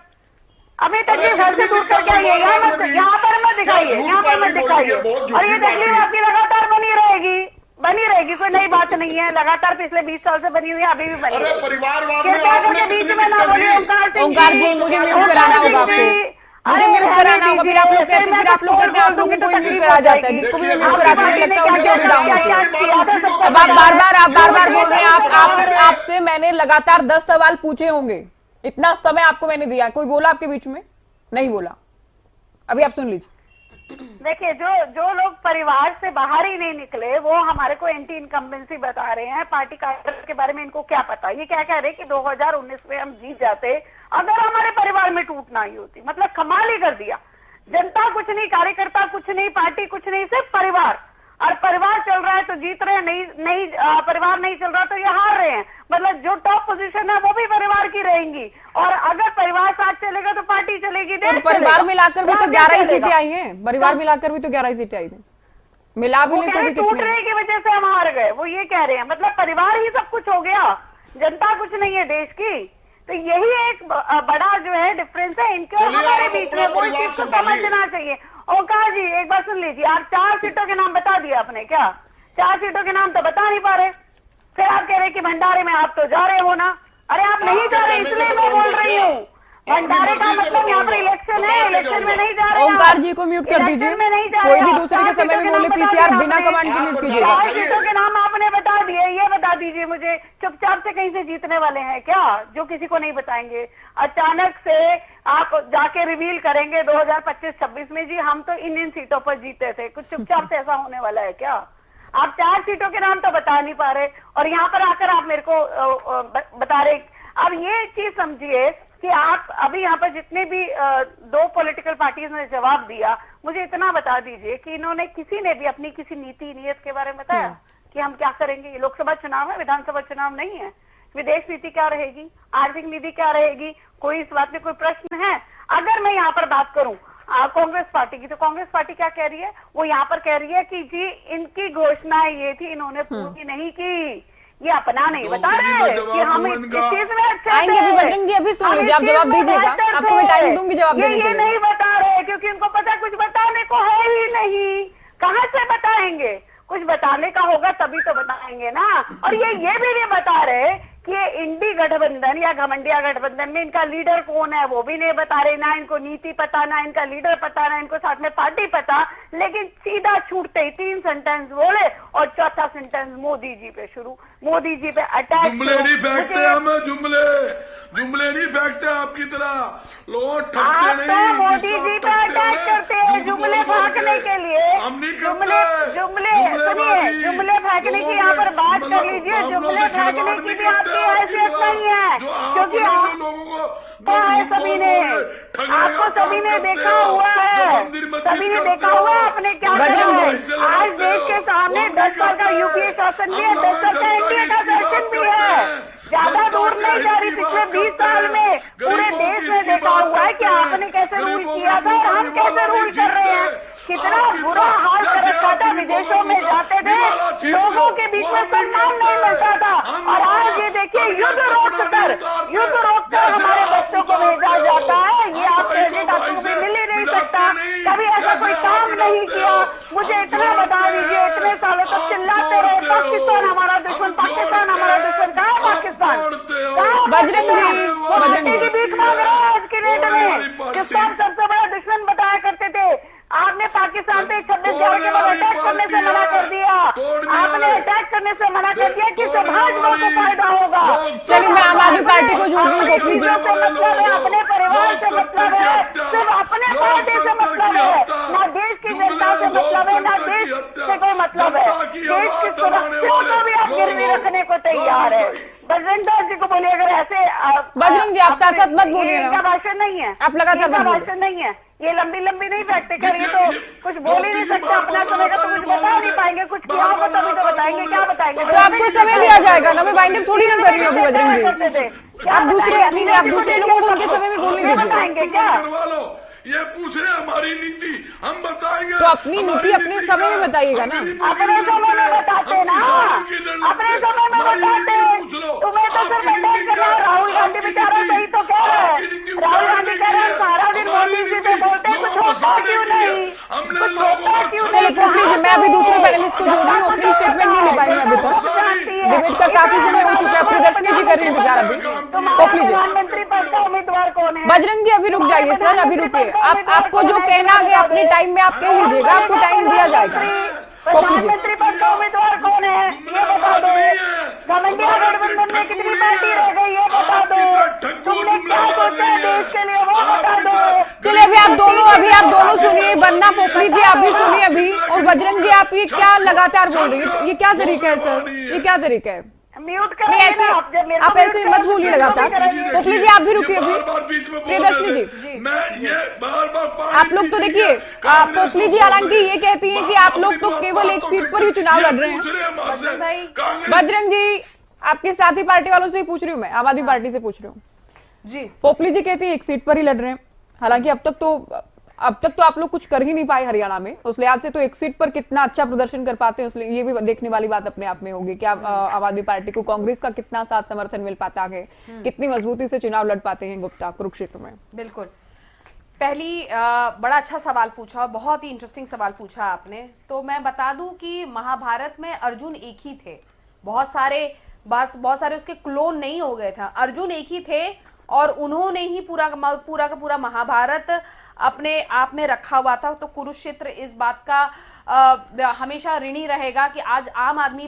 अभी तकलीफ घर से दूर करके आइए, यहाँ पर मत दिखाइए, यहाँ पर मत दिखाइए। और ये तकलीफ आपकी लगातार बनी रहेगी, कोई नई बात नहीं है, लगातार पिछले 20 साल से बनी हुई है, अभी भी बनी है। परिवारवाद कृपया करके बीच में ना बोलिए ओंकार सिंह ओंकार जी, मुझे म्यूट कराना होगा आपको, मुझे म्यूट कराना होगा। फिर आप लोग कहते हैं आप लोग को कोई म्यूट करा जाता है, जिसको भी मैं म्यूट कराती हूँ लगता है उनकी ऑडियो डाउन होती है। अब आप बार बार बोल रहे हैं। आपसे मैंने लगातार 10 सवाल पूछे होंगे, इतना समय आपको मैंने दिया, कोई बोला आपके बीच में? नहीं बोला। अभी आप सुन लीजिए। देखिए, जो लोग परिवार से बाहर ही नहीं निकले, वो हमारे को एंटी इनकम्बेंसी बता रहे हैं। पार्टी कार्यक्रम के बारे में इनको क्या पता? ये क्या कह रहे हैं कि 2019 में हम जीत जाते अगर हमारे परिवार में टूट ना ही होती। मतलब कमाल ही कर दिया। जनता कुछ नहीं, कार्यकर्ता कुछ नहीं, पार्टी कुछ नहीं, सिर्फ परिवार। और परिवार चल रहा है तो जीत रहे हैं, नहीं परिवार नहीं चल रहा तो ये हार रहे हैं। मतलब जो टॉप पोजीशन है वो भी परिवार की रहेंगी, और अगर परिवार साथ चलेगा तो पार्टी चलेगी। परिवार मिलाकर भी तो 11 ही सीटें आई हैं, परिवार मिलाकर भी तो 11 ही सीटें आई थी, मिला भी नहीं तो भी टूटने की वजह से हम हार गए, वो ये कह रहे हैं। मतलब परिवार ही सब कुछ हो गया, जनता कुछ नहीं है देश की। तो यही एक बड़ा जो है डिफरेंस है इनके और हमारे बीच में, वो चीज को समझना चाहिए। ओंकार जी, एक बार सुन लीजिए, आप 4 सीटों के नाम बता दिए आपने, क्या 4 सीटों के नाम तो बता नहीं पा रहे, फिर आप कह रहे कि भंडारे में आप तो जा रहे हो ना। अरे आप नहीं जा रहे, इसलिए मैं बोल रही हूँ। भंडारे का मतलब यहाँ पर इलेक्शन है, इलेक्शन में नहीं जा रहे। ओंकार जी को म्यूट कर दीजिए, कोई भी दूसरे के समय में बोले प्लीज यार, बिना कमांड के म्यूट कीजिएगा। 4 सीटों के नाम आपने बता दिए, ये बता दीजिए मुझे, चुपचाप से कहीं से जीतने वाले हैं क्या, जो किसी को नहीं बताएंगे? अचानक से आप जाके रिवील करेंगे 2025-26 में जी हम तो इन सीटों पर जीते थे, कुछ चुपचाप से ऐसा होने वाला है क्या? आप 4 सीटों के नाम तो बता नहीं पा रहे, और यहाँ पर आकर आप मेरे को बता रहे। अब ये चीज समझिए कि आप अभी यहाँ पर जितने भी 2 पॉलिटिकल पार्टीज ने जवाब दिया, मुझे इतना बता दीजिए कि इन्होंने किसी ने भी अपनी किसी नीति नीयत के बारे में बताया कि हम क्या करेंगे? ये लोकसभा चुनाव है, विधानसभा चुनाव नहीं है। विदेश नीति क्या रहेगी, आर्थिक नीति क्या रहेगी, कोई इस बात में कोई प्रश्न है? अगर मैं यहाँ पर बात करूं कांग्रेस पार्टी की, तो कांग्रेस पार्टी क्या कह रही है? वो यहाँ पर कह रही है कि जी इनकी घोषणाएं ये थी, इन्होंने पूरी नहीं की। ये अपना नहीं बता रहे कि हम इस चीज में अच्छे आएंगे भी बजरंग जी, अभी सुन लीजिए, आप जवाब दीजिएगा, आपको मैं टाइम दूंगी जवाब देने के ये लिए। नहीं बता रहे क्योंकि उनको पता कुछ बताने को है ही नहीं, कहाँ से बताएंगे? कुछ बताने का होगा तभी तो बताएंगे ना। और ये भी नहीं बता रहे कि ये इंडी गठबंधन या घमंडिया गठबंधन में इनका लीडर कौन है वो भी नहीं बता रहे, ना इनको नीति पता, ना इनका लीडर पता, ना इनको साथ में पार्टी पता, लेकिन सीधा छूटते ही 3 सेंटेंस बोले और चौथा सेंटेंस मोदी जी पे शुरू, मोदी जी पे अटैक। जुमले नहीं फेंकते हम, जुमले नहीं फेंकते आपकी तरह, लोग ठगते नहीं। आप मोदी जी पे अटैक करते हैं जुमले फेंकने के लिए। हम नहीं जुमले सुनिए, जुमले फेंकने की यहाँ पर बात कर लीजिए। जुमले फेंकने की भी आपकी हैसियत नहीं है, क्योंकि सभी ने आपको सभी ने देखा हुआ है, सभी ने देखा हुआ है आपने क्या करा है। आज देश के सामने 10 साल का यूपीए शासन भी है, 10 साल का एनडीए का शासन भी है। ज्यादा दूर नहीं जा रही, पिछले 20 साल में पूरे देश में देखा हुआ है कि आपने कैसे रूल किया था और हम कैसे रूल कर रहे हैं। कितना बुरा हाल कर रखा था, विदेशों में जाते थे लोगों के बीच में सम्मान नहीं मिलता था, और आज ये देखिए युद्ध रोककर हमारे बच्चों को भेजा जाता है। ये आप कैंडिडेट आपको भी मिल ही नहीं सकता, कभी ऐसा कोई काम नहीं किया। मुझे इतना बता दीजिए, इतने सालों तक चिल्लाते रहे पाकिस्तान हमारा दुश्मन, पाकिस्तान हमारा दुश्मन, कहाँ है पाकिस्तान? बजरंग जी, बजरंग जी भीख मांग रहे हैं आज के डेट में, जिसको आप सबसे बड़ा दुश्मन बताया करते थे। आपने पाकिस्तान पे 26 के बाद अटैक करने से मना कर दिया, आपने अटैक करने से मना कर दिया कि इससे भाजपा को फायदा होगा। चलिए मैं आम आदमी पार्टी को जोड़ रही हूँ, गोपी जी। मतलब है, अपने परिवार से मतलब है, सिर्फ अपने पार्टी से मतलब है, ना देश की जनता से मतलब है, ना देश से कोई मतलब है। देश की सुरक्षा को भी आप गिरवी रखने को तैयार है। बजरंग दास जी को बोलिए, अगर ऐसे बजरंग जी आप साथ साथ मत बोलिए ना, इनका भाषण नहीं है, आप लगातार मत बोलिए। भाषण नहीं है, ये लंबी नहीं फेंकते कर, ये तो कुछ बोल ही नहीं सकते, अपना समय का तो कुछ बता नहीं पाएंगे, कुछ किया होगा तभी तो बताएंगे, क्या बताएंगे? तो आपको समय दिया जाएगा ना, मैं बाइंडिंग थोड़ी ना कर रही हूँ बजरंग जी। आप दूसरे लोगों को उनके समय में बोलने दीजिए। बताएंगे क्या? ये पूछ रहे हमारी नीति, हम बताएंगे। तो अपनी नीति अपने समय में बताइएगा ना। अपने समय में बताते ना, अपने समय में बताते। तुम्हें तो सिर्फ अटैक करना है। राहुल गांधी बेचारा सही तो कह रहे हैं, राहुल गांधी कह रहे हैं सारा दिन मोदी जी से बोलते, कुछ होता क्यों नहीं, कुछ होता क्यों नहीं? चलो प्लीज, मैं अभी दूसरे पैनलिस्ट को जोड़ रही हूँ, अपनी स्टेटमेंट नहीं ले पाई मैं अभी तक, डिबेट का काफी समय हो चुका है, प्रदर्शनी जी कर रही है बेचारा अभी। प्रधानमंत्री पद का उम्मीदवार कौन है? बजरंग जी अभी रुक जाइए सर, अभी रुकिए। आपको जो कहना है अपने टाइम में आप कह लीजिएगा, आपको टाइम दिया जाएगा। प्रधानमंत्री पद का उम्मीदवार कौन है ये बता दो। घमंडिया गठबंधन में कितनी पार्टी रह गई है बता दो। तुमने क्या सोचा है देश के लिए वो बता दो। चलिए अभी आप दोनों सुनिए, वरना पोपली जी आप भी सुनिए अभी, और बजरंग जी आप ये क्या लगातार बोल रही है, ये क्या तरीका है सर, ये क्या तरीका है? म्यूट नहीं ऐसे आप ऐसे मत बोलिए लगातार। पोपली जी आप भी रुकिए अभी। प्रियदर्शनी जी आप लोग तो देखिए, पोपली जी हालांकि ये कहती हैं कि आप लोग तो केवल एक सीट पर ही चुनाव लड़ रहे हैं। बजरंग जी आपके साथी पार्टी वालों से ही पूछ रही हूँ मैं, आम आदमी पार्टी से पूछ रही हूँ जी। पोपली जी कहती है एक सीट पर ही लड़ रहे हैं, हालांकि अब तक तो आप लोग कुछ कर ही नहीं पाए हरियाणा में, उस लिहाज से तो एक सीट पर कितना अच्छा प्रदर्शन कर पाते हैं उसलिए ये भी देखने वाली बात अपने आप में होगी कि आम आदमी पार्टी को कांग्रेस का कितना साथ समर्थन मिल पाता है, कितनी मजबूती से चुनाव लड़ पाते हैं गुप्ता कुरुक्षेत्र में। बिल्कुल, पहली बड़ा अच्छा सवाल पूछा, बहुत ही इंटरेस्टिंग सवाल पूछा आपने। तो मैं बता दूं कि महाभारत में अर्जुन एक ही थे, बहुत सारे उसके क्लोन नहीं हो गए थे, अर्जुन एक ही थे और उन्होंने ही पूरा का पूरा महाभारत अपने आप में रखा हुआ था। तो कुरुक्षेत्र इस बात का हमेशा ऋणी रहेगा कि आज आम आदमी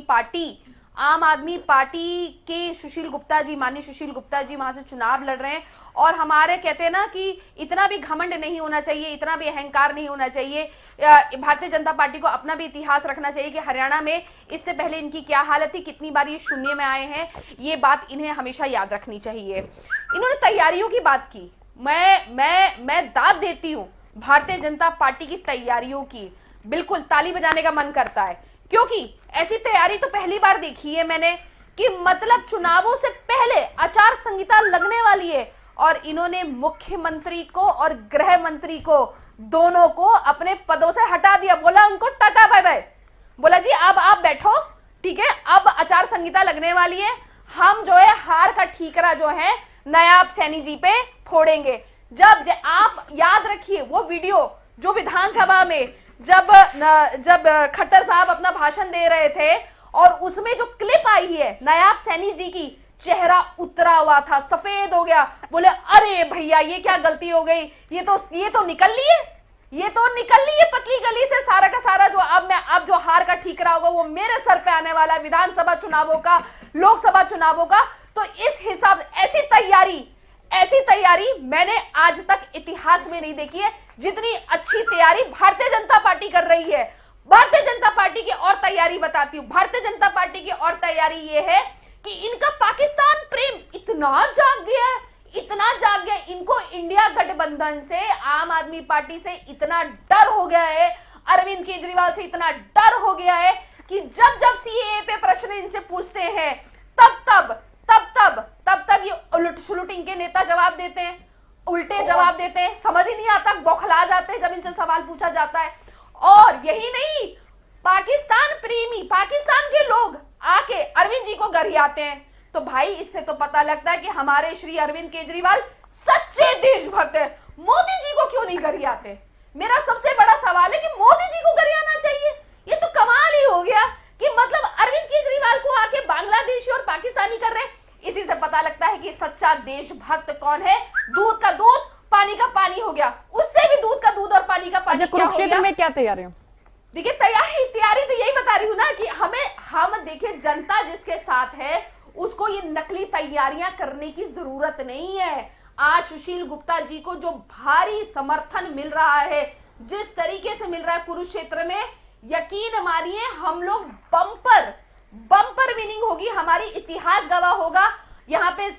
पार्टी के सुशील गुप्ता जी, माननीय सुशील गुप्ता जी वहां से चुनाव लड़ रहे हैं। और हमारे कहते हैं ना कि इतना भी घमंड नहीं होना चाहिए, इतना भी अहंकार नहीं होना चाहिए। भारतीय जनता पार्टी को अपना भी इतिहास रखना चाहिए कि हरियाणा में इससे पहले इनकी क्या हालत थी, कितनी बार ये शून्य में आए हैं, ये बात इन्हें हमेशा याद रखनी चाहिए। इन्होंने तैयारियों की बात की, मैं दाद देती हूँ भारतीय जनता पार्टी की तैयारियों की, बिल्कुल ताली बजाने का मन करता है, क्योंकि ऐसी तैयारी तो पहली बार देखी है मैंने कि मतलब चुनावों से पहले आचार संहिता लगने वाली है और इन्होंने मुख्यमंत्री को और गृह मंत्री को दोनों को अपने पदों से हटा दिया, बोला उनको टाटा बाय बाय, बोला जी अब आप बैठो, ठीक है, अब आचार संहिता लगने वाली है, हम जो है हार का ठीकरा जो है नायाब सैनी जी पे फोड़ेंगे। जब आप याद रखिए वो वीडियो जो विधानसभा में जब खट्टर साहब अपना भाषण दे रहे थे और उसमें जो क्लिप आई है नायाब सैनी जी की चेहरा उतरा हुआ था, सफेद हो गया। बोले अरे भैया ये क्या गलती हो गई, ये तो निकल लिए पतली गली से सारा का सारा जो अब जो हार का ठीकरा होगा वो मेरे सर पे आने वाला है, विधानसभा चुनावों का, लोकसभा चुनावों का। तो इस हिसाब ऐसी तैयारी मैंने आज तक इतिहास में नहीं देखी है। जितनी अच्छी तैयारी भारतीय जनता पार्टी कर रही है। भारतीय जनता पार्टी की और तैयारी बताती हूं। भारतीय जनता पार्टी की और तैयारी ये है कि इनका पाकिस्तान प्रेम इतना जाग गया, इनको इंडिया गठबंधन से, आम आदमी पार्टी से इतना डर हो गया है, अरविंद केजरीवाल से इतना डर हो गया है कि जब सीएए पे प्रश्न इनसे पूछते हैं तब ये उलट सुलट इनके नेता जवाब देते हैं, उल्टे जवाब देते हैं, समझ ही नहीं आता, बौखला जाते हैं जब इनसे सवाल पूछा जाता है। और यही नहीं, पाकिस्तान प्रेमी, पाकिस्तान के लोग आके अरविंद जी को गरियाते हैं। तो भाई इससे तो पता लगता है कि हमारे श्री अरविंद केजरीवाल सच्चे देशभक्त है। मोदी जी को क्यों नहीं गरियाते? मेरा सबसे बड़ा सवाल है कि मोदी जी को गरियाना चाहिए। ये तो कमाल ही हो गया कि मतलब अरविंद केजरीवाल को आके बांग्लादेशी और पाकिस्तानी कर रहे हैं। इसी से पता लगता है कि सच्चा देशभक्त कौन है। दूध का दूध, पानी का पानी हो गया, उससे भी दूध का दूध और पानी का पानी। कुरुक्षेत्र में क्या तैयारी? देखिए तैयारी तो यही बता रही हूँ ना कि हम देखिए, जनता जिसके साथ है उसको ये नकली तैयारियां करने की जरूरत नहीं है। आज सुशील गुप्ता जी को जो भारी समर्थन मिल रहा है, जिस तरीके से मिल रहा है कुरुक्षेत्र में, यकीन मानिए हम लोग बम्पर विनिंग होगी, हमारी इतिहास गवाह होगा। यहाँ पे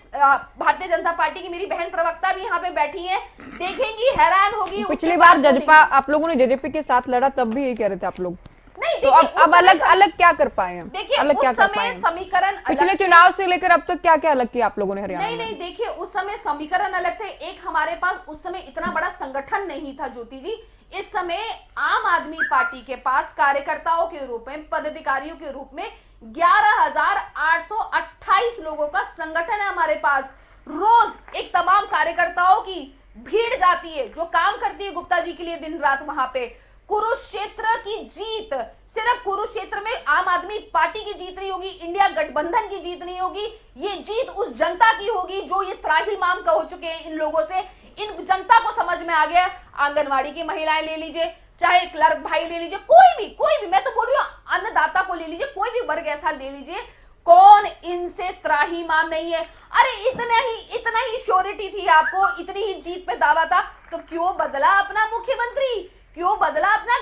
भारतीय जनता पार्टी की मेरी बहन प्रवक्ता भी यहाँ पे बैठी है, देखेंगी, हैरान होगी। पिछली बार जजपा आप लोगों ने जेजेपी के साथ लड़ा, तब भी यही कह रहे थे आप लोग। नहीं, तो अब अलग क्या कर पाए हैं? देखिए अलग क्या उस कर समय पाए? समीकरण पिछले चुनाव से लेकर अब तक क्या क्या अलग किया आप लोगों ने हरियाणा में? नहीं, देखिए उस समय समीकरण अलग थे। एक हमारे पास उस समय इतना बड़ा संगठन नहीं था ज्योति जी। इस समय आम आदमी पार्टी के पास कार्यकर्ताओं के रूप में, पदाधिकारियों के रूप में 11,828 लोगों का संगठन है हमारे पास। रोज एक तमाम कार्यकर्ताओं की भीड़ जाती है जो काम करती है गुप्ता जी के लिए दिन रात। वहां पे कुरुक्षेत्र की जीत सिर्फ कुरुक्षेत्र में आम आदमी पार्टी की जीत नहीं होगी, इंडिया गठबंधन की जीत नहीं होगी। ये जीत उस जनता की होगी जो ये त्राहिमाम का हो चुके हैं इन लोगों से। इन जनता को समझ में आ गया, आंगनवाड़ी की महिलाएं ले लीजिए, चाहे क्लर्क भाई ले लीजिए, कोई भी मैं तो बोल रही हूँ अन्नदाता को ले लीजिए, कोई भी वर्ग ऐसा ले लीजिए, कौन इनसे त्राहिमाम नहीं है। अरे इतना ही श्योरिटी थी आपको, इतनी ही जीत पे दावा था, तो क्यों बदला अपना मुख्यमंत्री, क्यों बदला अपना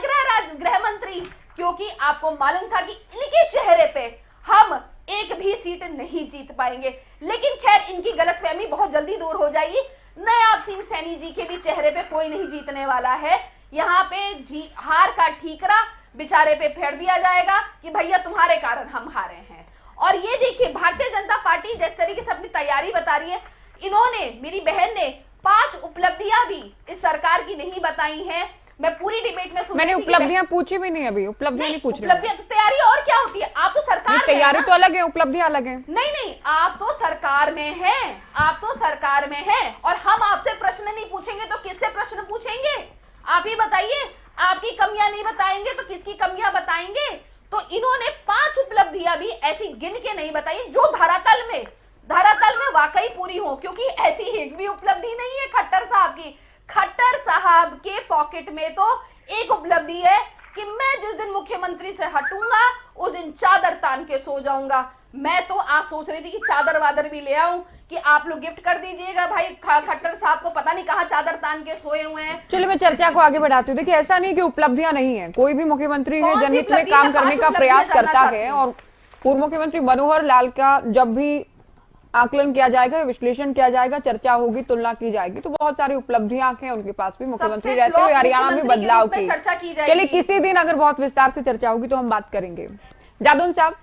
गृह मंत्री? क्योंकि आपको मालूम था कि इनके चेहरे पे हम एक भी सीट नहीं जीत पाएंगे। लेकिन खैर इनकी गलतफहमी बहुत जल्दी दूर हो जाएगी। नयाब सिंह सैनी जी के भी चेहरे पे कोई नहीं जीतने वाला है। यहाँ पे हार का ठीकरा बेचारे पे फेर दिया जाएगा कि भैया तुम्हारे कारण हम हारे हैं। और ये देखिए भारतीय जनता पार्टी जिस तरीके से अपनी तैयारी बता रही है, इन्होंने, मेरी बहन ने 5 उपलब्धियां भी इस सरकार की नहीं बताई हैं। मैं पूरी डिबेट में सुन मैंने उपलब्धियां पूछी भी नहीं, अभी उपलब्धियां नहीं पूछ रही। उपलब्धियां तो तैयारी और क्या होती है? आप तो सरकार में तैयारी तो अलग है, उपलब्धियां अलग है। नहीं, आप तो सरकार में हैं, आप तो सरकार में हैं। और हम आपसे प्रश्न नहीं पूछेंगे तो किससे प्रश्न पूछेंगे? आप ही बताइए। आपकी कमियां नहीं बताएंगे तो किसकी कमियां बताएंगे? तो इन्होंने 5 उपलब्धियां भी ऐसी गिन के नहीं बताई जो धरातल में वाकई पूरी हो। क्योंकि ऐसी एक भी उपलब्धि नहीं है खट्टर साहब की। खट्टर साहब के पॉकेट में तो एक उपलब्धि है कि मैं जिस दिन मुख्यमंत्री से हटूंगा उस दिन चादर तान के सो जाऊंगा। मैं तो आज सोच रही थी कि चादर वादर भी ले आऊं कि आप लोग गिफ्ट कर दीजिएगा भाई खट्टर साहब को, पता नहीं कहां चादर तान के सोए हुए हैं। चलिए मैं चर्चा को आगे बढ़ाती हूँ। देखिए ऐसा नहीं कि उपलब्धियां नहीं है, कोई भी मुख्यमंत्री है जनहित में काम करने का प्रयास करता है। और पूर्व मुख्यमंत्री मनोहर लाल का जब भी आकलन किया जाएगा, विश्लेषण किया जाएगा, चर्चा होगी, तुलना की जाएगी, तो बहुत सारी उपलब्धियां हैं उनके पास भी। मुख्यमंत्री रहते हुए हरियाणा में बदलाव की चलिए किसी दिन अगर बहुत विस्तार से चर्चा होगी तो हम बात करेंगे। जादौन साहब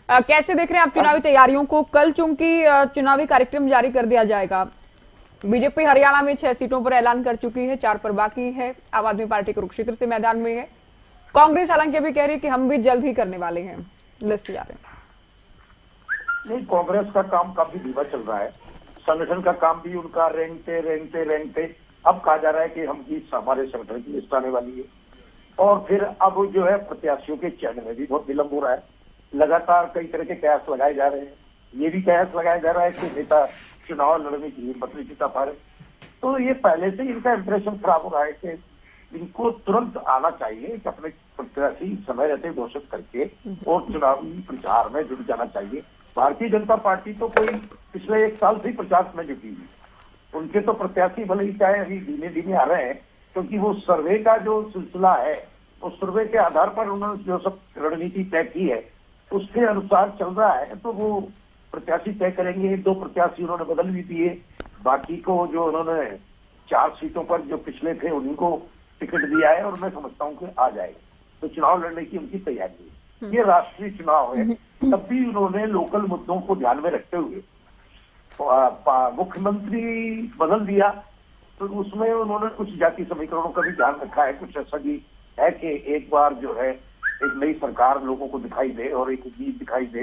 कैसे देख रहे हैं आप चुनावी तैयारियों को? कल चूंकि चुनावी कार्यक्रम जारी कर दिया जाएगा, बीजेपी हरियाणा में 6 सीटों पर ऐलान कर चुकी है, 4 पर बाकी है। आम आदमी पार्टी कुरुक्षेत्र से मैदान में है। कांग्रेस हालांकि अभी कह रही है कि हम भी जल्द ही करने वाले हैं, लिस्ट जा रहे हैं। नहीं, कांग्रेस का काम काफी धीमा चल रहा है। संगठन का काम भी उनका रेंगते अब कहा जा रहा है कि हम भी हमारे संगठन की लिस्ट आने वाली है। और फिर अब जो है प्रत्याशियों के चयन में भी बहुत विलंब हो रहा है। लगातार कई तरह के प्रयास लगाए जा रहे हैं। ये भी कयास लगाया जा रहा है कि नेता चुनाव लड़ने की हिम्मत नहीं जुटा पा रहे। तो ये पहले से इनका इंप्रेशन खराब हो रहा है कि इनको तुरंत आना चाहिए कि अपने प्रत्याशी समय रहते घोषित करके और चुनावी प्रचार में जुट जाना चाहिए। भारतीय जनता पार्टी तो कोई पिछले 1 साल से प्रचार में जुटी हुई, उनके तो प्रत्याशी भले ही चाहे अभी धीमे धीमे आ रहे हैं, क्योंकि वो सर्वे का जो सिलसिला है उस सर्वे के आधार पर उन्होंने जो सब रणनीति तय की है उसके अनुसार चल रहा है। तो वो प्रत्याशी तय करेंगे। 2 प्रत्याशी उन्होंने बदल भी दिए, बाकी को जो उन्होंने 4 सीटों पर जो पिछले थे उन्हीं को टिकट दिया है और मैं समझता हूँ कि आ जाएगा। तो चुनाव लड़ने की उनकी तैयारी है। ये राष्ट्रीय चुनाव है, तब भी उन्होंने लोकल मुद्दों को ध्यान में रखते हुए मुख्यमंत्री बदल दिया, तो उसमें उन्होंने कुछ जाति समीकरणों का भी ध्यान रखा है। कुछ ऐसा भी है कि एक बार जो है एक नई सरकार लोगों को दिखाई दे और एक उम्मीद दिखाई दे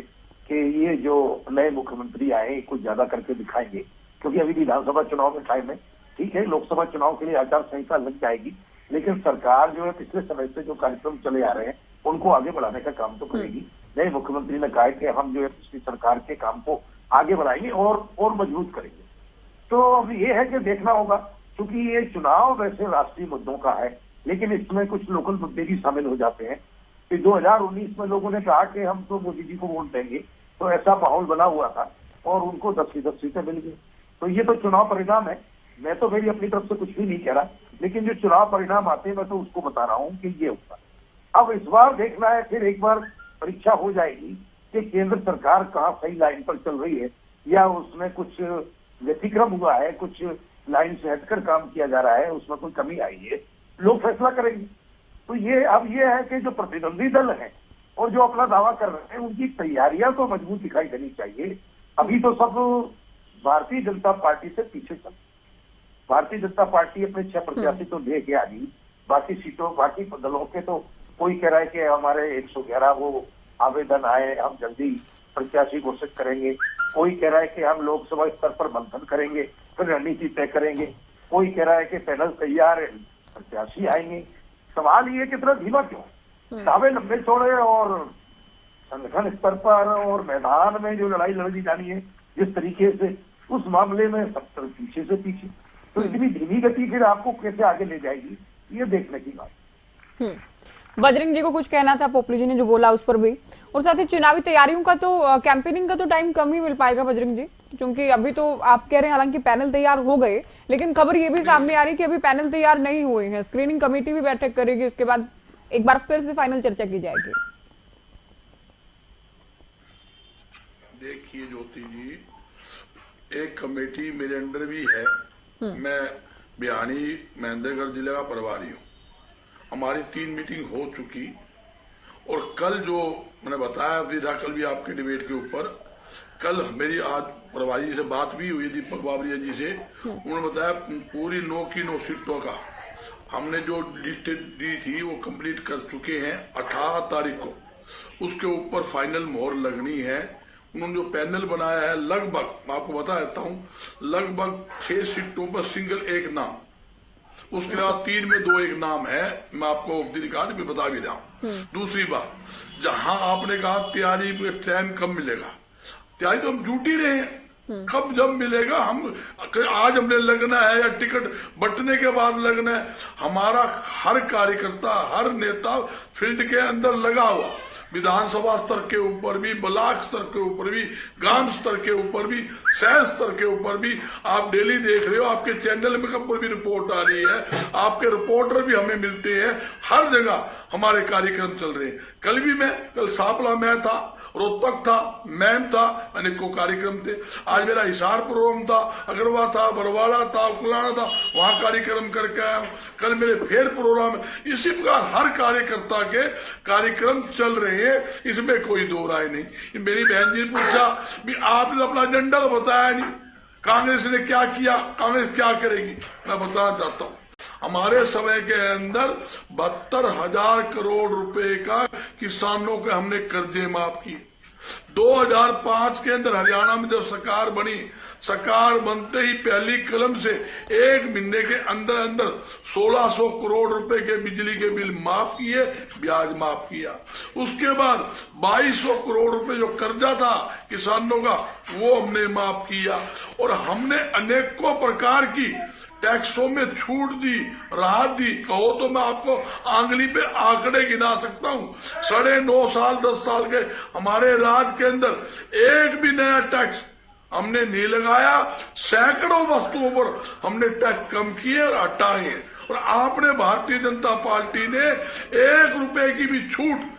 कि ये जो नए मुख्यमंत्री आए कुछ ज्यादा करके दिखाएंगे, क्योंकि अभी विधानसभा चुनाव में टाइम है। ठीक है, लोकसभा चुनाव के लिए आचार संहिता लग जाएगी, लेकिन सरकार जो है पिछले समय से जो कार्यक्रम चले आ रहे हैं उनको आगे बढ़ाने का काम तो करेगी। नए मुख्यमंत्री ने कहा कि हम जो है पिछली सरकार के काम को आगे बढ़ाएंगे और मजबूत करेंगे। तो अब ये है कि देखना होगा, क्योंकि ये चुनाव वैसे राष्ट्रीय मुद्दों का है, लेकिन इसमें कुछ लोकल मुद्दे भी शामिल हो जाते हैं। कि 2019 में लोगों ने कहा कि हम तो मोदी जी को वोट देंगे, तो ऐसा माहौल बना हुआ था और उनको 10 की 10 सीटें मिल गई। तो ये तो चुनाव परिणाम है, मैं तो मेरी अपनी तरफ से कुछ भी नहीं कह रहा, लेकिन जो चुनाव परिणाम आते हैं मैं तो उसको बता रहा हूँ कि ये होगा। अब इस बार देखना है, फिर एक बार परीक्षा हो जाएगी कि केंद्र सरकार कहाँ सही लाइन पर चल रही है या उसमें कुछ व्यतिक्रम हुआ है, कुछ लाइन से हटकर काम किया जा रहा है, उसमें कोई कमी आई है, लोग फैसला करेंगे। तो ये अब ये है कि जो प्रतिद्वंदी दल है और जो अपना दावा कर रहे हैं उनकी तैयारियां तो मजबूत दिखाई देनी चाहिए। अभी तो सब भारतीय जनता पार्टी से पीछे चल, भारतीय जनता पार्टी अपने 6 प्रत्याशी तो लेके आ गई, बाकी सीटों बाकी दलों के तो कोई कह रहा है कि हमारे 111 वो आवेदन आए, हम जल्दी प्रत्याशी घोषित करेंगे। कोई कह रहा है कि हम लोकसभा स्तर पर मंथन करेंगे, फिर रणनीति तय करेंगे। कोई कह रहा है कि पैनल तैयार है, प्रत्याशी आएंगे। सवाल ये कितना धीमा क्यों? दावे लंबे चौड़े और संगठन स्तर पर और मैदान में जो लड़ाई लड़ी जानी है जिस तरीके से, उस मामले में सब तरफ पीछे से पीछे। तो इतनी धीमी गति फिर आपको कैसे आगे ले जाएगी, ये देखने की बात। बजरंग जी को कुछ कहना था पोपली जी ने जो बोला उस पर भी, और साथ ही चुनावी तैयारियों का तो कैंपेनिंग का तो टाइम कम ही मिल पाएगा बजरंग जी, क्योंकि अभी तो आप कह रहे हैं हालांकि पैनल तैयार हो गए, लेकिन खबर ये भी सामने आ रही है कि अभी पैनल तैयार नहीं हुए हैं। स्क्रीनिंग कमेटी भी बैठक करेगी, उसके बाद एक बार फिर से फाइनल चर्चा की जाएगी। देखिए ज्योति जी, एक कमेटी मेरे अंडर भी है, मैं बिहानी महेंद्रगढ़ जिले का प्रभारी हूँ। हमारी 3 मीटिंग हो चुकी और कल जो मैंने बताया भी था, कल भी आपके डिबेट के ऊपर, कल मेरी आज प्रभारी जी से बात भी हुई दीपक बाबरिया जी से। उन्होंने बताया पूरी 9 की 9 सीटों का हमने जो लिस्ट दी थी वो कंप्लीट कर चुके हैं। 18 तारीख को उसके ऊपर फाइनल मोहर लगनी है। उन्होंने जो पैनल बनाया है लगभग, मैं आपको बता देता हूँ, लगभग 6 सीटों पर सिंगल एक नाम, उसके अलावा 3 में 2 एक नाम है। मैं आपको अधिकार भी बता भी रहा हूँ। दूसरी बात, जहां आपने कहा तैयारी पे टाइम कब मिलेगा, तैयारी तो हम जुट ही रहे हैं। कब जब मिलेगा, हम आज हमने लगना है या टिकट बंटने के बाद लगना है। हमारा हर कार्यकर्ता, हर नेता फील्ड के अंदर लगा हुआ, विधानसभा स्तर के ऊपर भी, ब्लॉक स्तर के ऊपर भी, ग्राम स्तर के ऊपर भी, शहर स्तर के ऊपर भी। आप डेली देख रहे हो, आपके चैनल में कब भी रिपोर्ट आ रही है, आपके रिपोर्टर भी हमें मिलते हैं। हर जगह हमारे कार्यक्रम चल रहे हैं। कल सांपला में था, रोहतक था, मैम था, अनेकों कार्यक्रम थे। आज मेरा हिसार प्रोग्राम था, अगरवा था, बरवाड़ा था, कुलाना था, वहां कार्यक्रम करके आया हूं। कल मेरे फेर प्रोग्राम। इसी प्रकार हर कार्यकर्ता के कार्यक्रम चल रहे हैं, इसमें कोई दो राय नहीं। मेरी बहन जी ने पूछा भी आपने अपना एजेंडा तो बताया नहीं, कांग्रेस ने क्या किया, कांग्रेस क्या करेगी। मैं बताना चाहता हूँ, हमारे समय के अंदर 72,000 करोड़ रुपए का किसानों के हमने कर्जे माफ किए। 2005 के अंदर हरियाणा में जब सरकार बनी, सरकार बनते ही पहली कलम से 1 महीने के अंदर अंदर 1600 करोड़ रुपए के बिजली के बिल माफ किए, ब्याज माफ किया। उसके बाद 2200 करोड़ रुपए जो कर्जा था किसानों का वो हमने माफ किया, और हमने अनेकों प्रकार की टैक्सों में छूट दी, राहत दी। कहो तो मैं आपको आंगली पे आंकड़े गिना सकता हूँ। 9.5 साल 10 साल के हमारे राज के अंदर एक भी नया टैक्स हमने नहीं लगाया। सैकड़ों वस्तुओं पर हमने टैक्स कम किए और हटाए हैं। और आपने भारतीय जनता पार्टी ने 1 रुपए की भी छूट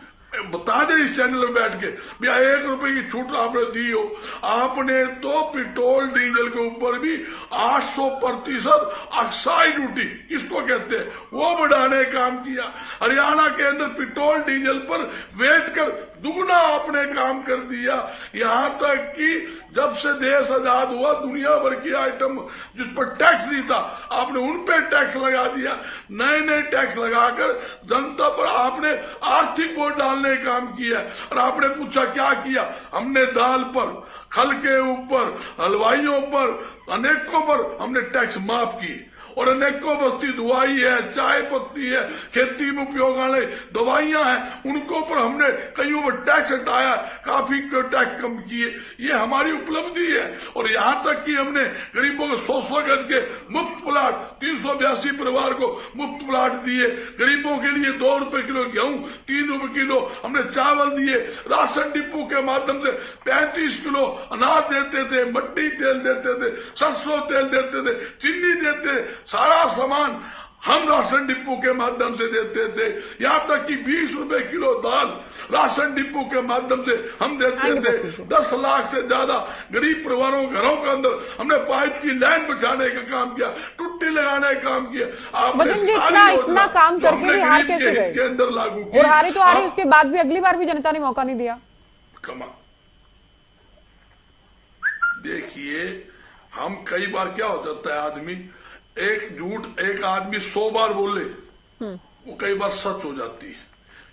बता दे इस चैनल में बैठ के, भैया 1 रुपए की छूट आपने दी हो। आपने तो पेट्रोल डीजल के ऊपर भी 800% एक्साइज ड्यूटी, किसको कहते हैं, वो बढ़ाने का काम किया। हरियाणा के अंदर पेट्रोल डीजल पर वेट कर दुगना आपने काम कर दिया। यहां तक कि जब से देश आजाद हुआ दुनिया भर की आइटम जिस पर टैक्स नहीं था आपने उन पे टैक्स लगा दिया। नए नए टैक्स लगाकर जनता पर आपने आर्थिक बोझ डालने का काम किया। और आपने पूछा क्या किया, हमने दाल पर, खल के ऊपर, हलवाइयों पर, अनेकों पर हमने टैक्स माफ की। और अनेकों वस्तु दवाई है, चाय पत्ती है, खेती में उपयोग आने दवाइयां हैं, उनको पर हमने कईयों पर टैक्स हटाया, काफी टैक्स कम किए। ये हमारी उपलब्धि है। और यहां तक कि हमने गरीबों को 100 गज के मुफ्त प्लाट, 382 परिवार को मुफ्त प्लाट दिए। गरीबों के लिए 2 रुपए किलो गेहूं, 3 रुपए किलो हमने चावल दिए। राशन डिपो के माध्यम से 35 किलो अनाज देते थे, मट्टी तेल देते थे, सरसों तेल देते थे, चीनी देते थे। सारा सामान हम राशन डिपो के माध्यम से देते थे। यहां तक कि 20 रुपए किलो दाल राशन डिपो के माध्यम से हम देते थे। 10 लाख से ज्यादा गरीब परिवारों घरों के अंदर हमने पाइप की लाइन बिछाने का काम किया, टुट्टी लगाने का काम किया। आपने इतना काम करके भी हार कैसे गए? के अंदर लागू की और हारी तो हारी, उसके बाद भी अगली बार भी जनता ने मौका नहीं दिया। कमा देखिए, हम कई बार क्या हो जाता है, आदमी एक आदमी 100 बार बोले वो कई बार सच हो जाती है।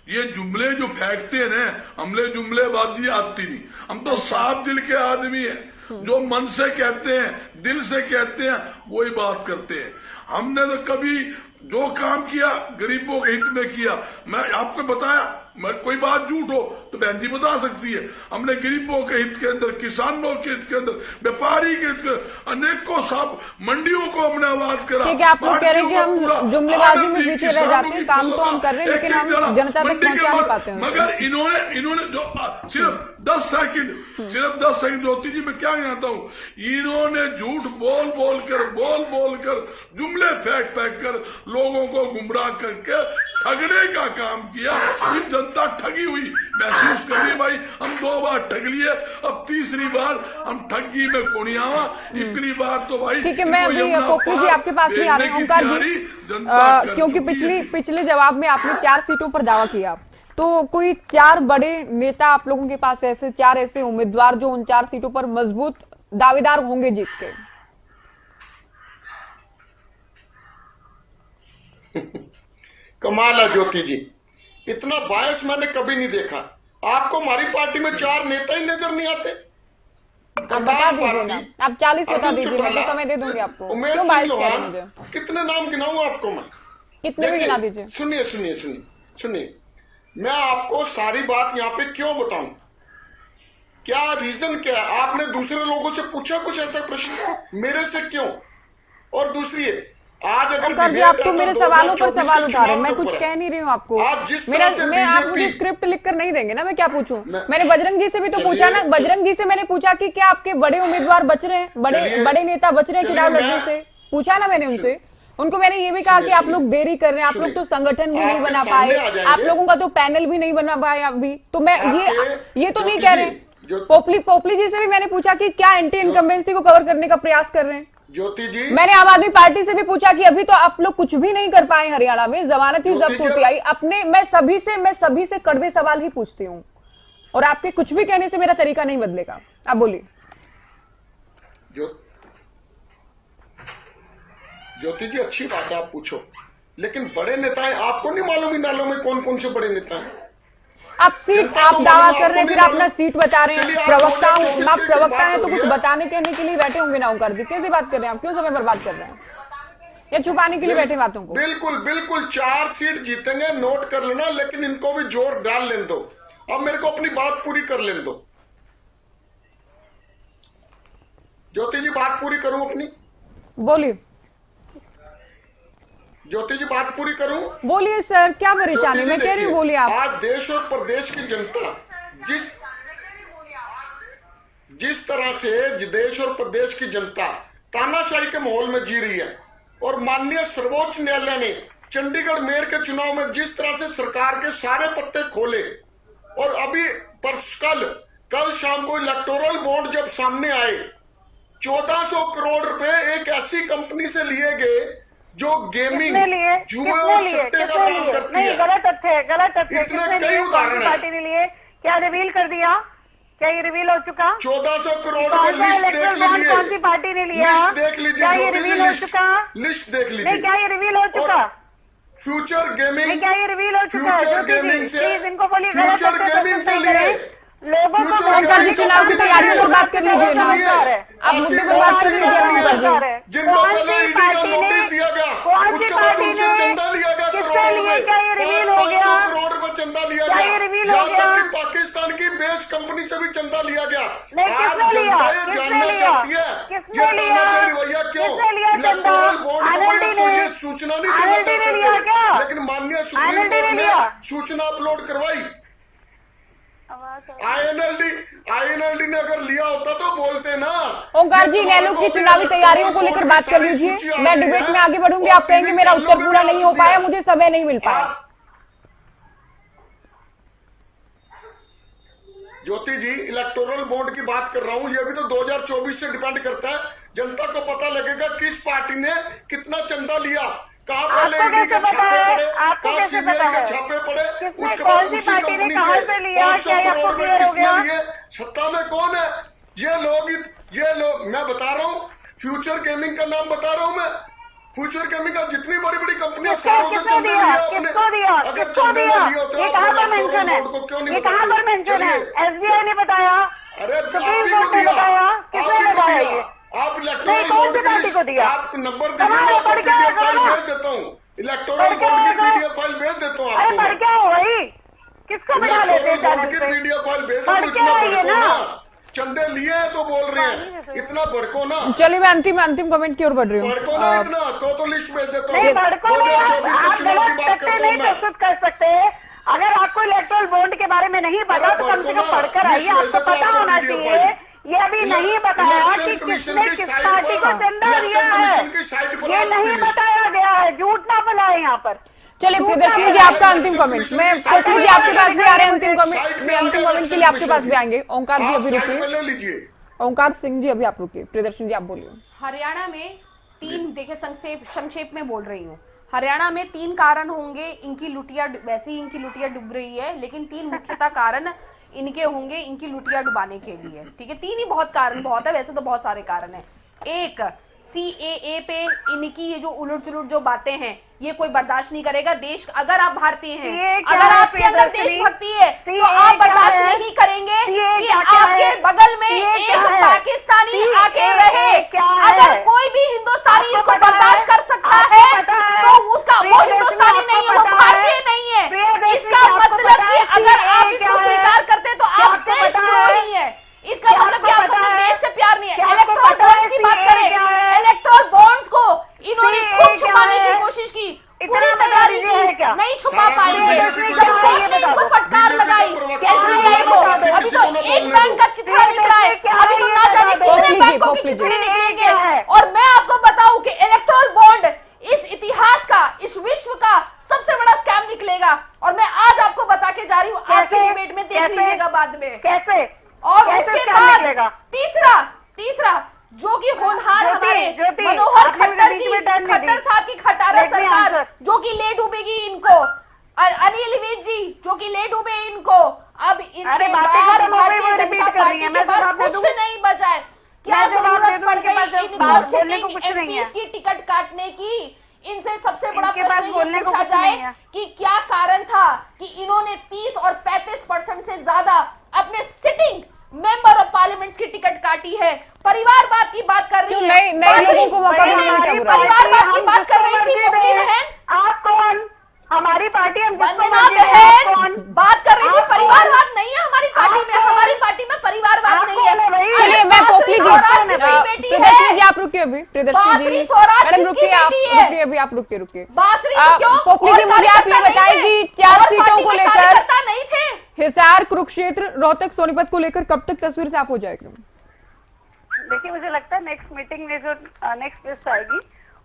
ये जुमले जो फेंकते हैं ना, हमले जुमलेबाजी आती नहीं। हम तो साफ दिल के आदमी हैं, जो मन से कहते हैं, दिल से कहते हैं, वही बात करते हैं। हमने तो कभी जो काम किया गरीबों के हित में किया। मैं आपको बताया, मैं कोई बात झूठ हो तो बहन जी बता सकती है। हमने गरीबों के हित के अंदर, किसानों के हित के अंदर, व्यापारी के हित के, अनेकों सब मंडियों को हमने आवाज करा। ठीक है, आप लोग कह रहे हैं कि हम जुमलेबाजी में पीछे रह जाते हैं, काम तो हम कर रहे हैं लेकिन हम जनता तक पहुंचा नहीं पाते हैं। मगर इन्होंने जो सिर्फ 10 सेकंड ज्योति जी मैं क्या जानता हूँ, इन्होंने झूठ बोल बोल कर जुमले फेंक कर लोगों को गुमराह करके ठगने का काम किया। इस जनता ठगी हुई महसूस कर रही। भाई हम 2 बार ठग लिए, अब तीसरी बार हम ठगी में को नहीं आवा। इतनी बार तो भाई ठीक है, मैं अभी पोपली जी आपके पास नहीं आ रही हूँ, ओंकार जी, क्योंकि पिछले जवाब में आपने 4 सीटों पर दावा किया, तो कोई 4 बड़े नेता आप लोगों के पास ऐसे 4 ऐसे उम्मीदवार जो उन 4 सीटों पर मजबूत दावेदार होंगे जीत के? कमाल है ज्योति जी, इतना बायस मैंने कभी नहीं देखा। आपको हमारी पार्टी में 4 नेता ही नजर नहीं आते? आप बता दीजिए ना, आप 40 बता दीजिए, मैं तो समय दे दूंगी आपको। क्यों बायस कह रहे हैं मुझे? कितने नाम गिनाऊं आपको मैं? कितने भी गिना दीजिए। सुनिए, मैं आपको सारी बात यहाँ पे क्यों बताऊं, क्या रीजन क्या है? आपने दूसरे लोगों से पूछा कुछ ऐसा प्रश्न, मेरे से क्यों? और दूसरी आज ओंकार जी, आप तो मेरे सवालों पर सवाल उठा रहे हैं, मैं कुछ कह नहीं रही हूँ आपको। आप मुझे स्क्रिप्ट लिखकर नहीं देंगे ना, मैं क्या पूछूं? मैंने बजरंग जी से भी तो पूछा ना, बजरंग जी से मैंने पूछा कि क्या आपके बड़े उम्मीदवार बच रहे हैं, बड़े नेता बच रहे हैं चुनाव लड़ने से? पूछा ना मैंने उनसे। उनको मैंने ये भी कहा कि आप लोग देरी कर रहे हैं, आप लोग तो संगठन भी नहीं बना पाए, आप लोगों का तो पैनल भी नहीं बना पाया अभी। तो मैं ये तो नहीं कह रहे। पोपली जी से भी मैंने पूछा कि क्या एंटी इनकम्बेंसी को कवर करने का प्रयास कर रहे हैं। ज्योति जी, मैंने आम आदमी पार्टी से भी पूछा कि अभी तो आप लोग कुछ भी नहीं कर पाए हरियाणा में, जमानत ही जब्त होती आई। मैं सभी से कड़वे सवाल ही पूछती हूँ और आपके कुछ भी कहने से मेरा तरीका नहीं बदलेगा। आप बोलिए। ज्योति जी, अच्छी बात है आप पूछो, लेकिन बड़े नेता हैं, आपको नहीं मालूम इन नालों में कौन कौन से बड़े नेता हैं? आप सीट आप दावा कर रहे हैं, फिर अपना सीट बता रहे हैं। प्रवक्ता आप प्रवक्ता हैं तो कुछ बताने कहने के लिए बैठे होंगे ना ओंकार जी, कैसे बात कर रहे हैं आप? क्यों समय बर्बाद कर रहे हैं या छुपाने के लिए बैठे बातों को? बिल्कुल बिल्कुल 4 सीट जीतेंगे, नोट कर लेना, लेकिन इनको भी जोर डाल लेने दो। अब मेरे को अपनी बात पूरी कर लेने दो। ज्योति जी बात पूरी करूं अपनी? बोलिए ज्योति जी बात पूरी करूं? बोलिए सर, क्या परेशानी? मैं कह रही हूँ बोलिए आप। आज देश और प्रदेश की जनता जिस तरह से देश और प्रदेश की जनता तानाशाही के माहौल में जी रही है, और माननीय सर्वोच्च न्यायालय ने चंडीगढ़ मेयर के चुनाव में जिस तरह से सरकार के सारे पत्ते खोले, और अभी कल शाम को इलेक्टोरल बॉन्ड जब सामने आए, 1400 करोड़ रुपए एक ऐसी कंपनी से लिए गए जो गेमिंग, जुए और सट्टे का काम करती है। गलत तथ्य है, गलत तथ्य है। इतने कई उदाहरण है। पार्टी ने लिए, क्या रिवील कर दिया? क्या ये रिवील हो चुका? 1400 करोड़ रुपए लिस्ट देख लीजिए। कौन सी पार्टी ने लिया? देख लीजिए, क्या ये रिवील हो चुका? लिस्ट देख लीजिए। नहीं, क्या ये रिवील हो चुका? फ्यूचर गेमिंग, नहीं, क्या ये रिवील हो चुका? फ्यूचर गेमिंग से, प्लीज इनको बोलिए, फ्यूचर गेमिंग से लिए लोगों को ओंकार जी चुनाव की तैयारियों पर बात कर लीजिए ना, आप मुद्दे पर बात कर लीजिए ना ओंकार जी। जिनको पहले ईडी का नोटिस दिया गया, उसके बाद उनसे चंदा लिया गया किससे लिए? क्या ये रिवील हो गया? 500 करोड़ रुपए चंदा लिया क्या गया। ये रिवील हो गया? यहाँ तक कि पाकिस्तान की बेस कंपनी से भी चंदा लिया गया। नहीं, किसने लिया? जानना चाहती है किसने लिया? रवैया क्यों? किसने लिया चंदा? इलेक्टोरल बोर्ड को ये सूचना नहीं देना आईएनएलडी ने लिया क्या? चाहते, लेकिन माननीय सुप्रीम कोर्ट ने सूचना अपलोड करवाई। आईएनएलडी ने अगर लिया होता तो बोलते ना। ओंकार जी नैलो की चुनावी तैयारियों को लेकर बात कर लीजिए। मैं डिबेट में आगे बढ़ूंगी, आप कहेंगे मेरा उत्तर पूरा नहीं हो पाया, मुझे समय नहीं मिल पाया। ज्योति जी इलेक्टोरल बॉन्ड की बात कर रहा हूं, ये भी तो 2024 से डिपेंड करता है। जनता को पता लगेगा किस पार्टी ने कितना चंदा लिया, कहाँ पहले ईडी के छापे पड़े, कहाँ सीबीआई के छापे पड़े, उसके बाद उसी कंपनी से 500 करोड़ रुपए किसने लिए? सत्ता में कौन है? ये लोग मैं बता रहा हूँ, फ्यूचर गेमिंग का नाम बता रहा हूँ मैं। फ्यूचर गेमिंग का जितनी बड़ी बड़ी कंपनियां सारों से चंदे लिया आपने। अगर चंदे में लिया होता ये कहाँ पर मेंशन है? को क्यों नहीं ये कहाँ पर मेंशन है? एसबीआई ने बताया, अरे सुप्रीम कोर्ट ने बताया, किसने बताया ये? आप नहीं, इलेक्टोरल कौन बोर्ड सी पार्टी को दिया? आप नंबर कहाँ है? पढ़ क्या दीजिए, फाइल होगा? भेज देता हूँ। इलेक्टोरल बोर्ड की पीडीएफ फाइल भेज देता हूँ अरे आपको। पढ़ क्या हो भाई? किसको बिठा लेते हैं इलेक्टोरल बोर्ड चैनल की पे? पीडीएफ फाइल भेज पढ़ दो, क्या इतना है ये भड़को ना? ना। चंदे लिए हैं तो बोल रहे हैं, इतना भड़को ना। चलिए मैं अंतिम कमेंट की ओर बढ़ रही भड़को ना हूँ। इतना, तो लिस्ट भेज देता हूँ। नहीं, भड़को नहीं, 2024 आप के चुनाव की गलत बात तथ्य करता नहीं हूँ मैं। प्रस्तुत कर सकते। अगर आपको इलेक्टोरल बॉन्ड के बारे में नहीं पता तो कम से कम पढ़कर आइए, आपको पता होना चाहिए। ये अभी नहीं बताया कि किसने किस पार्टी को चंदा दिया है, ये नहीं बताया गया है। झूठ ना फैलाए यहाँ पर। चलिए प्रियदर्शनी जी आपका अंतिम कमेंट। मैं कोटली जी आपके पास भी आ रहे हैं अंतिम कमेंट, मैं अंतिम कमेंट के लिए आपके पास भी आएंगे। ओंकार जी अभी रुकिए, लीजिए। ओंकार सिंह जी अभी आप रुकिए। प्रियदर्शनी जी आप बोलिए। हरियाणा में 3 देखिए संक्षेप में बोल रही हूँ। हरियाणा में 3 कारण होंगे इनकी लुटिया, वैसे ही इनकी लुटिया डूब रही है, लेकिन 3 मुख्यतः कारण इनके होंगे इनकी लुटिया डुबाने के लिए। ठीक है, 3 ही बहुत कारण बहुत है, वैसे तो बहुत सारे कारण है। एक, CAA पे इनकी ये जो उलट जुलट जो बातें हैं ये कोई बर्दाश्त नहीं करेगा। देश, अगर आप भारतीय हैं, अगर आपके अंदर देशभक्ति है तो आप बर्दाश्त नहीं करेंगे कि आपके बगल में एक पाकिस्तानी आके रहे। अगर कोई भी हिंदुस्तानी इसको बर्दाश्त कर सकता है तो उसका वो हिंदुस्तानी नहीं है, वो भारतीय नहीं है। इसका मतलब कि अगर आप इसको स्वीकार करते तो आप देशद्रोही है। इसका मतलब कि आपको अपने देश से प्यार नहीं है। इलेक्ट्रोल बॉन्ड्स की बात करें, इलेक्ट्रोल बॉन्ड्स को इन्होंने खूब छुपाने की कोशिश की, पूरी तैयारी की, नहीं छुपा पाएंगे। जब कोर्ट ने इनको फटकार लगाई SBI को, अभी तो एक बैंक का चिट्ठा निकला है, अभी तो ना जाने कितने बैंकों की चिट्ठी निकलेंगे। और मैं आपको बताऊं कि इलेक्ट्रोल बॉन्ड इस इतिहास का, इस विश्व का सबसे बड़ा स्कैम निकलेगा। और मैं आज आपको बता के जा रही हूँ, आज की डिबेट में देख लीजिएगा बाद में कैसे। और उसके बाद तीसरा जो कि होनहार हमारे मनोहर खट्टर जी, खट्टर साहब की खटारा सरकार जो कि ले डूबेगी इनको, अनिल विज जी जो कि ले डूबे इनको। अब इसके बाद भारतीय जनता पार्टी के पास कुछ नहीं बचा है। क्या जरूरत पड़ गई इनको सिटिंग MPs की टिकट काटने की? इनसे सबसे बड़ा इनके पास प्रश्न बोलने ये को पूछा कुछ जाए नहीं है। कि क्या कारण था कि इन्होंने 30 और 35% से ज्यादा अपने सिटिंग मेंबर ऑफ पार्लियामेंट की टिकट काटी है। परिवारवाद की बात कर रही है, नए लोगों को मौका देने में क्या बुरा है? परिवारवाद की बात कर रही थी मुरली बहन। आप कौन? हमारी पार्टी हम जिसको वंदना मर्जी दें, आप कौन? बहन बात कर रही थी, आप कौन? परिवारवाद नहीं है हमारी पार्टी आप में, कौन? हमारी पार्टी में परिवारवाद आप नहीं है। कौन है भाई? अरे चलिए मैं पोपली जी, स्वराज किसकी बेटी प्रियदर्शनी है? जी आप रुकिए अभी, प्रियदर्शनी बांसुरी जी स्वराज मैडम किसकी रुकिए, आप बेटी है? रुकिए अभी, आप रुकिए बांसुरी आप, क्यों? पोपली जी और मुझे आप ये कार्यकर्ता बताएं नहीं कि थे? 4 और सीटों पार्टी को में लेकर कार्यकर्ता नहीं थे। हिसार, कुरुक्षेत्र, रोहतक, सोनीपत को लेकर कब तक तस्वीर साफ हो जाएगी? देखिए मुझे लगता है नेक्स्ट मीटिंग में जो नेक्स्ट लिस्ट आएगी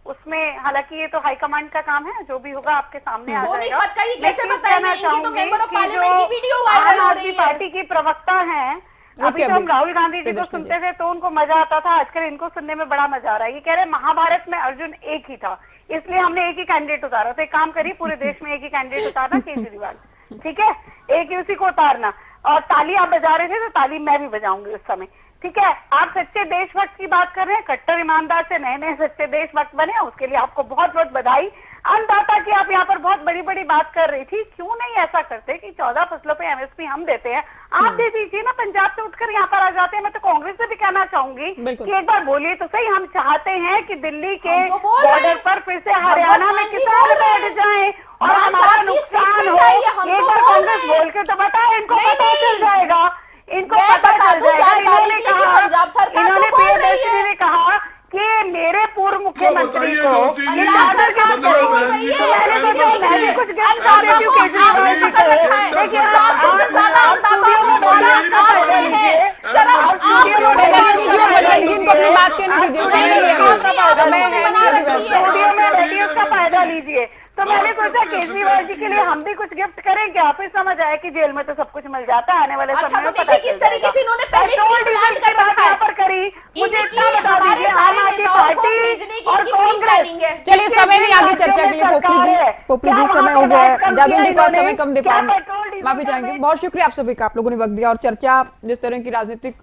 उसमें, हालांकि ये तो हाईकमांड का काम है, जो भी होगा आपके सामने आ जाएगा। सोनीपत का ये कैसे लेकिन बताएंगे? कहना इनकी तो चाहूंगी मेंबर ऑफ कि पार्लियामेंट जो की वीडियो वायरल आम हो आदमी रही है। पार्टी की प्रवक्ता हैं, अभी तो हम राहुल गांधी जी को प्रदर्शनी सुनते थे तो उनको मजा आता था, आजकल इनको सुनने में बड़ा मजा आ रहा है। ये कह रहे हैं महाभारत में अर्जुन एक ही था, इसलिए हमने एक ही कैंडिडेट उतारा। तो एक काम करिए, पूरे देश में एक ही कैंडिडेट उतारना, केजरीवाल, ठीक है, एक ही उसी को उतारना। और ताली आप बजा रहे थे तो ताली मैं भी बजाऊंगी उस समय, ठीक है। आप सच्चे देशभक्त की बात कर रहे हैं, कट्टर ईमानदार से नए नए सच्चे देशभक्त बने, उसके लिए आपको बहुत बहुत बधाई। अन्नदाता की आप यहाँ पर बहुत बड़ी बड़ी बात कर रही थी, क्यों नहीं ऐसा करते कि 14 फसलों पे एमएसपी हम देते हैं, आप दे दीजिए ना, पंजाब से उठकर यहाँ पर आ जाते हैं। मैं तो कांग्रेस से भी कहना चाहूंगी कि एक बार बोलिए तो सही, हम चाहते हैं कि दिल्ली के हम तो बोल रहे हैं। बॉर्डर पर फिर से हरियाणा में भगवत मान जी किसान बोल रहे बैठ हैं। जाए और राज हमारा साहब की नुकसान सीट हो। मिल रही है, हम एक तो बार बोल कांग्रेस रहे हैं। बोल के तो बताए, इनको नहीं, पता नहीं। चल जाएगा, इनको मैं पता बता चल दूं जाएगा। जानकारी इन्होंने के लिए कि कहा, पंजाब सरकार तो इन्होंने बोल रही प्रियदर्शनी है। ने कहा कि मेरे पूर्व मुख्यमंत्री बताइए को जो चीज़ पंजाब सरकार तो बोल रही है, मैंने तो देखिए, मैं भी कुछ गिफ्ट अन्नदाता कर देती हूँ को केजरीवाल आपने जी पकड़ को। रखा है। देखिए, 700 से ज्यादा अन्नदाताओं को मारा आप रहे हैं। शर्म आप लोगों ने प्रियदर्शनी जी और बजरंग जी को अपनी बात कहने दीजिए, नहीं, समय नहीं, है, आपने बना रखी है। स्टूडियो में बैठिए, उसका फायदा लीजिए। तो मैंने सोचा केजरीवाल जी के लिए हम भी कुछ गिफ्ट करें क्या, फिर समझ आया कि जेल में तो सब कुछ मिल जाता है, आने वाले अच्छा, समय में तो पता देखिए किस चल तरीके से इन्होंने पहले पेट्रोल प्री प्लान डीजल कर की बात रखा है। यहाँ पर करी, मुझे इनकी इतना बता हमारे दीजिए, सारे आम आदमी नेताओं को पार्टी भेजने की और इनकी प्री प्लानिंग है। कांग्रेस, चलिए समय नहीं आगे चर्चा के लिए पोपली जी समय हो गया है, जादू जी को और समय कम दे पाएंगे, माफी चाहेंगे। बहुत शुक्रिया आप सभी का, आप लोगों ने वक्त दिया और चर्चा जिस तरह की राजनीतिक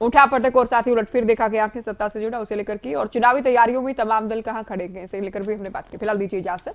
उठा पटक और साथ ही उलटफेर देखा गया कि सत्ता से जुड़ा उसे लेकर की और चुनावी तैयारियों में तमाम दल कहां खड़े हैं इसे लेकर भी हमने बात की। फिलहाल दीजिए इजाजत।